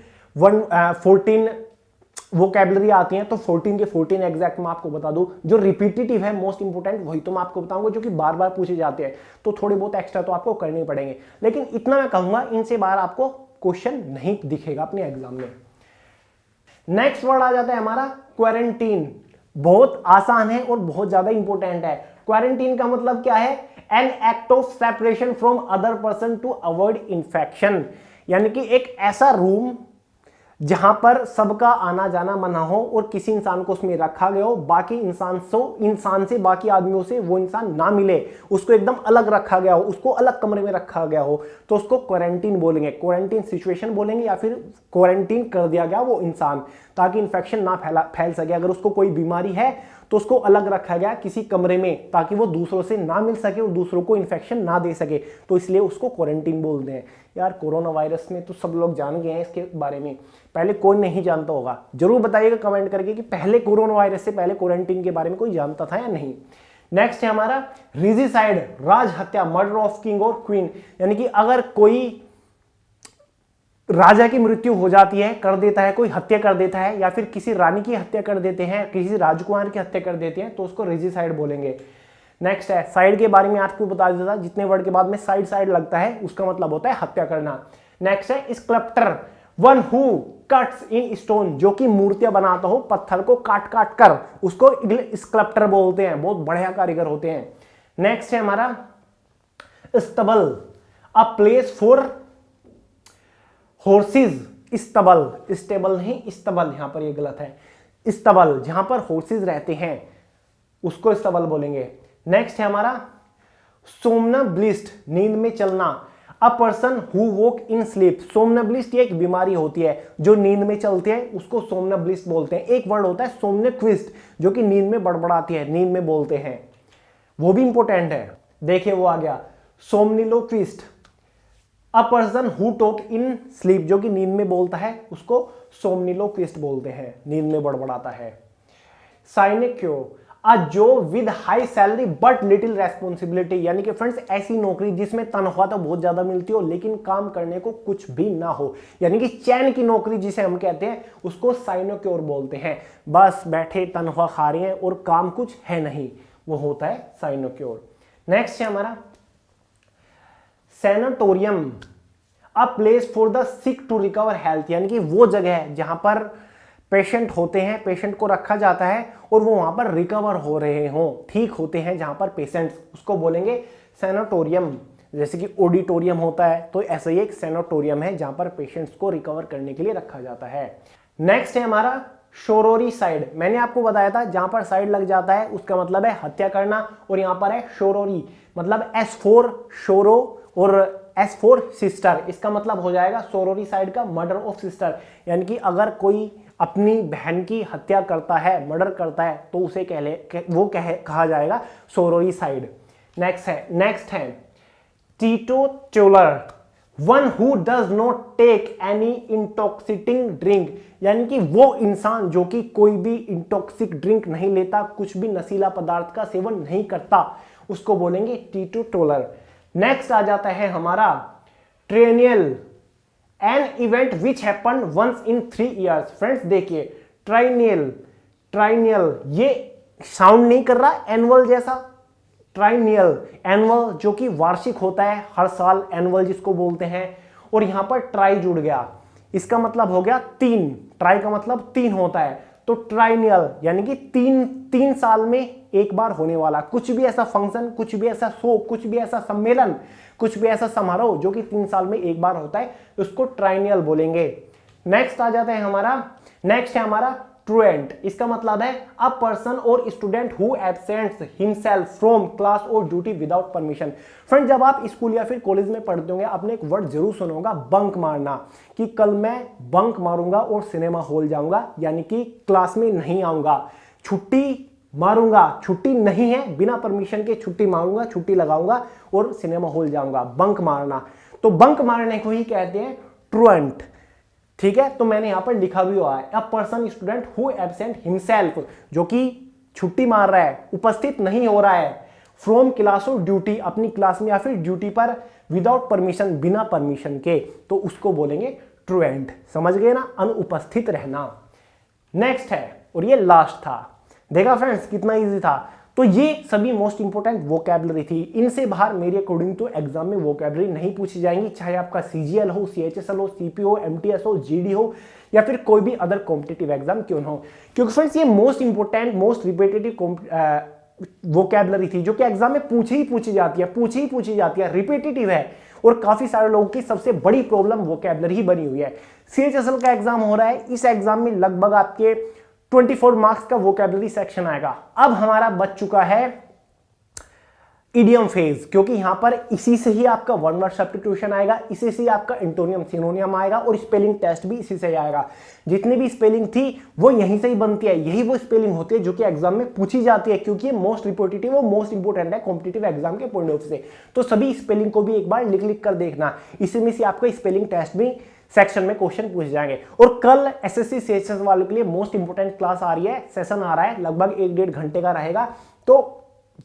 A: वोकैबुलरी आती है, तो 14 के 14 एग्जैक्ट मैं आपको बता दूं। जो रिपीटेटिव है मोस्ट इंपोर्टेंट वही तो मैं आपको बताऊंगा, जो कि बार बार पूछे जाते हैं, तो थोड़े बहुत एक्स्ट्रा तो आपको करने पड़ेंगे, लेकिन इतना मैं कहूंगा इनसे बाहर आपको क्वेश्चन नहीं दिखेगा अपने एग्जाम में। नेक्स्ट वर्ड आ जाता है हमारा क्वारंटीन। बहुत आसान है और बहुत ज्यादा इंपॉर्टेंट है। क्वारंटीन का मतलब क्या है? An act of separation from other person to avoid infection, यानी कि एक ऐसा रूम जहां पर सबका आना जाना मना हो और किसी इंसान को उसमें रखा गया हो, बाकी इंसान से बाकी आदमियों से वो इंसान ना मिले, उसको एकदम अलग रखा गया हो, उसको अलग कमरे में रखा गया हो, तो उसको क्वारंटीन बोलेंगे, क्वारंटीन सिचुएशन बोलेंगे, या फिर क्वारंटीन कर दिया गया वो इंसान ताकि इंफेक्शन ना फैल सके। अगर उसको कोई बीमारी है तो उसको अलग रखा गया किसी कमरे में ताकि वो दूसरों से ना मिल सके और दूसरों को इन्फेक्शन ना दे सके, तो इसलिए उसको क्वारंटीन बोलते हैं। यार कोरोना वायरस में तो सब लोग जान गए हैं इसके बारे में, पहले कोई नहीं जानता होगा, जरूर बताइएगा कमेंट करके कि पहले कोरोना वायरस से पहले क्वारंटीन के बारे में कोई जानता था या नहीं। नेक्स्ट है हमारा रिजिसाइड, राज हत्या, मर्डर ऑफ किंग और क्वीन, यानी कि अगर कोई राजा की मृत्यु हो जाती है, कर देता है, कोई हत्या कर देता है, या फिर किसी रानी की हत्या कर देते हैं, किसी राजकुमार की हत्या कर देते हैं, तो उसको रिजिसाइड बोलेंगे। नेक्स्ट है साइड के बारे में आपको बता देता, जितने वर्ड के बाद में साइड साइड लगता है उसका मतलब होता है हत्या करना। नेक्स्ट है sculptor, one who cuts in stone, जो कि मूर्तियां बनाता हो पत्थर को काट काट कर, उसको स्कल्प्टर बोलते हैं, बहुत बढ़िया कारीगर होते हैं। नेक्स्ट है हमारा stubble, a place for horse's, stubble, stable नहीं स्टबल, यहां पर ये गलत है, स्टबल जहां पर हॉर्सेज रहते हैं उसको स्टबल बोलेंगे। नेक्स्ट है हमारा सोमनब्लिस्ट, नींद में चलना, a person who walk in sleep, somnambulist ये एक बीमारी होती है, जो नींद में चलते हैं उसको सोमनब्लिस्ट बोलते हैं। एक वर्ड होता है सोमनक्विस्ट, जो कि नींद में बड़बड़ाती है, नींद में बोलते हैं, वो भी इंपॉर्टेंट है। देखिए वो आ गया somniloquist, a person who talk in sleep, जो कि नींद में बोलता है उसको सोमनिलोक्विस्ट बोलते हैं, नींद में बड़बड़ाता है। Sinecure, a job with high salary but little responsibility, यानी कि फ्रेंड्स ऐसी नौकरी जिसमें तनख्वाह तो बहुत ज्यादा मिलती हो लेकिन काम करने को कुछ भी ना हो, यानी कि चैन की नौकरी जिसे हम कहते हैं उसको साइनोक्योर बोलते हैं। बस बैठे तनख्वाह खा रहे हैं और काम कुछ है नहीं, वो होता है साइनोक्योर। नेक्स्ट है हमारा sanatorium, a place for the sick to recover health, यानी कि वो जगह है जहां पर पेशेंट होते हैं, पेशेंट को रखा जाता है और वो वहां पर रिकवर हो रहे हों, ठीक होते हैं जहां पर पेशेंट्स, उसको बोलेंगे सैनाटोरियम। जैसे कि ऑडिटोरियम होता है तो ऐसा ही एक सैनाटोरियम है जहां पर पेशेंट्स को रिकवर करने के लिए रखा जाता है। नेक्स्ट है हमारा शोरोरी साइड, मैंने आपको बताया था जहां पर साइड लग जाता है उसका मतलब है हत्या करना, और यहां पर है शोरोरी, मतलब S4 शोरो और S4 सिस्टर, इसका मतलब हो जाएगा सोरोरी साइड का मर्डर ऑफ सिस्टर, यानी कि अगर कोई अपनी बहन की हत्या करता है, मर्डर करता है, तो उसे कहा जाएगा सोरोरी साइड। नेक्स्ट है teetotaller, one who does not take any intoxicating drink, यानी कि वो इंसान जो कि कोई भी इंटॉक्सिक ड्रिंक नहीं लेता, कुछ भी नशीला पदार्थ का सेवन नहीं करता, उसको बोलेंगे टीटोटलर। नेक्स्ट आ जाता है हमारा triennial, an event which happen once in 3 years। Friends देखिए ट्राइनियल ये साउंड नहीं कर रहा एनुअल जैसा, ट्राइनियल एनुअल जो कि वार्षिक होता है, हर साल एनुअल जिसको बोलते हैं, और यहां पर ट्राई जुड़ गया, इसका मतलब हो गया 3, ट्राई का मतलब 3 होता है, तो ट्राइनियल यानी कि 3 साल में एक बार होने वाला कुछ भी ऐसा फंक्शन, कुछ भी ऐसा शो, कुछ भी ऐसा सम्मेलन, कुछ भी ऐसा समारोह जो कि 3 साल में एक बार होता है, उसको ट्राइनियल बोलेंगे। नेक्स्ट आ जाता है हमारा ट्रुएंट, इसका मतलब है अ पर्सन और student who absents himself from class और ड्यूटी विदाउट परमिशन। फ्रेंड जब आप स्कूल या फिर कॉलेज में पढ़ते होंगे आपने एक वर्ड जरूर सुना होगा बंक मारना, कि कल मैं बंक मारूंगा और सिनेमा हॉल जाऊंगा, यानी कि क्लास में नहीं आऊंगा, छुट्टी मारूंगा, छुट्टी नहीं है, बिना परमिशन के छुट्टी मारूंगा, छुट्टी लगाऊंगा और सिनेमा हॉल जाऊंगा, बंक मारना। तो बंक मारने को ही कहते हैं ट्रुएंट, ठीक है। तो मैंने यहां पर लिखा भी हुआ है a person student who absent himself, जो कि छुट्टी मार रहा है, उपस्थित नहीं हो रहा है, फ्रॉम क्लास और ड्यूटी, अपनी क्लास में या फिर ड्यूटी पर, विदाउट परमिशन, बिना परमिशन के, तो उसको बोलेंगे ट्रुएंट। समझ गए ना, अनुपस्थित रहना। नेक्स्ट है और ये लास्ट था। देखा फ्रेंड्स कितना इजी था। तो ये सभी मोस्ट इंपोर्टेंट वोकैबुलरी थी। इनसे बाहर मेरे अकॉर्डिंग तो एग्जाम में वोकैबुलरी नहीं पूछी जाएंगी, चाहे आपका सीजीएल हो, सीएचएसएल हो, सीपीओ, एमटीएस हो, जीडी हो या फिर कोई भी अदर कॉम्पिटिटिव एग्जाम क्यों ना हो। क्योंकि फ्रेंड्स ये most important most repetitive vocabulary थी जो कि एग्जाम में पूछी ही पूछी जाती है, रिपीटेटिव है और काफी सारे लोगों की सबसे बड़ी प्रॉब्लम वोकैबुलरी ही बनी हुई है। सीएचएसएल का एग्जाम हो रहा है, इस एग्जाम में लगभग आपके 24 मार्क्स का वोकैबुलरी सेक्शन आएगा। अब हमारा बच चुका है इडियम फेज, क्योंकि यहां पर इसी से ही आपका वन वर्ड सब्स्टिट्यूशन आएगा, इसी से ही आपका एंटोनियम सिनोनियम आएगा और स्पेलिंग टेस्ट भी इसी से ही आएगा। जितनी भी स्पेलिंग थी वो यहीं से ही बनती है, यही वो स्पेलिंग होती है जो कि एग्जाम में पूछी जाती है, क्योंकि ये मोस्ट रिपोर्टेटिव और मोस्ट इंपोर्टेंट है कॉम्पिटिटिव एग्जाम के पॉइंट ऑफ व्यू से। तो सभी स्पेलिंग को भी एक बार लिख कर देखना, इसी में से आपका स्पेलिंग टेस्ट भी सेक्शन में क्वेश्चन पूछ जाएंगे। और कल एसएससी सीएचएस वालों के लिए मोस्ट इंपोर्टेंट क्लास आ रही है, सेशन आ रहा है, लगभग 1-1.5 घंटे का रहेगा। तो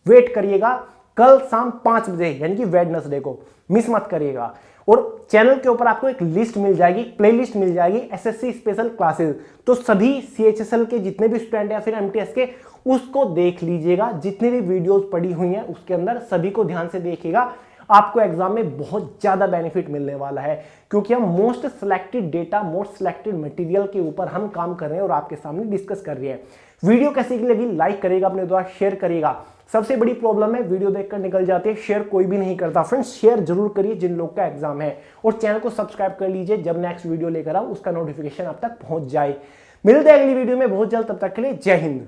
A: वेट करिएगा, कल शाम 5 बजे यानी कि वेडनेसडे को मिस मत करिएगा। और चैनल के ऊपर आपको एक लिस्ट मिल जाएगी, प्लेलिस्ट मिल जाएगी एसएससी स्पेशल क्लासेस। तो सभी सीएचएसएल के जितने भी स्टूडेंट या फिर एमटीएस के उसको देख लीजिएगा, जितने भी वीडियोस पड़ी हुई हैं उसके अंदर सभी को ध्यान से देखिएगा। आपको एग्जाम में बहुत ज्यादा बेनिफिट मिलने वाला है, क्योंकि हम most selected data, most selected material के ऊपर हम काम कर रहे हैं और आपके सामने डिस्कस कर रहे हैं। वीडियो कैसी लगी लाइक करिएगा, अपने द्वारा शेयर करिएगा। सबसे बड़ी प्रॉब्लम है वीडियो देखकर निकल जाते हैं, शेयर कोई भी नहीं करता। फ्रेंड्स शेयर जरूर करिए जिन लोग का एग्जाम है, और चैनल को सब्सक्राइब कर लीजिए, जब नेक्स्ट वीडियो लेकर आऊं उसका नोटिफिकेशन आप तक पहुंच जाए। मिलते हैं अगली वीडियो में बहुत जल्द, तब तक के लिए जय हिंद।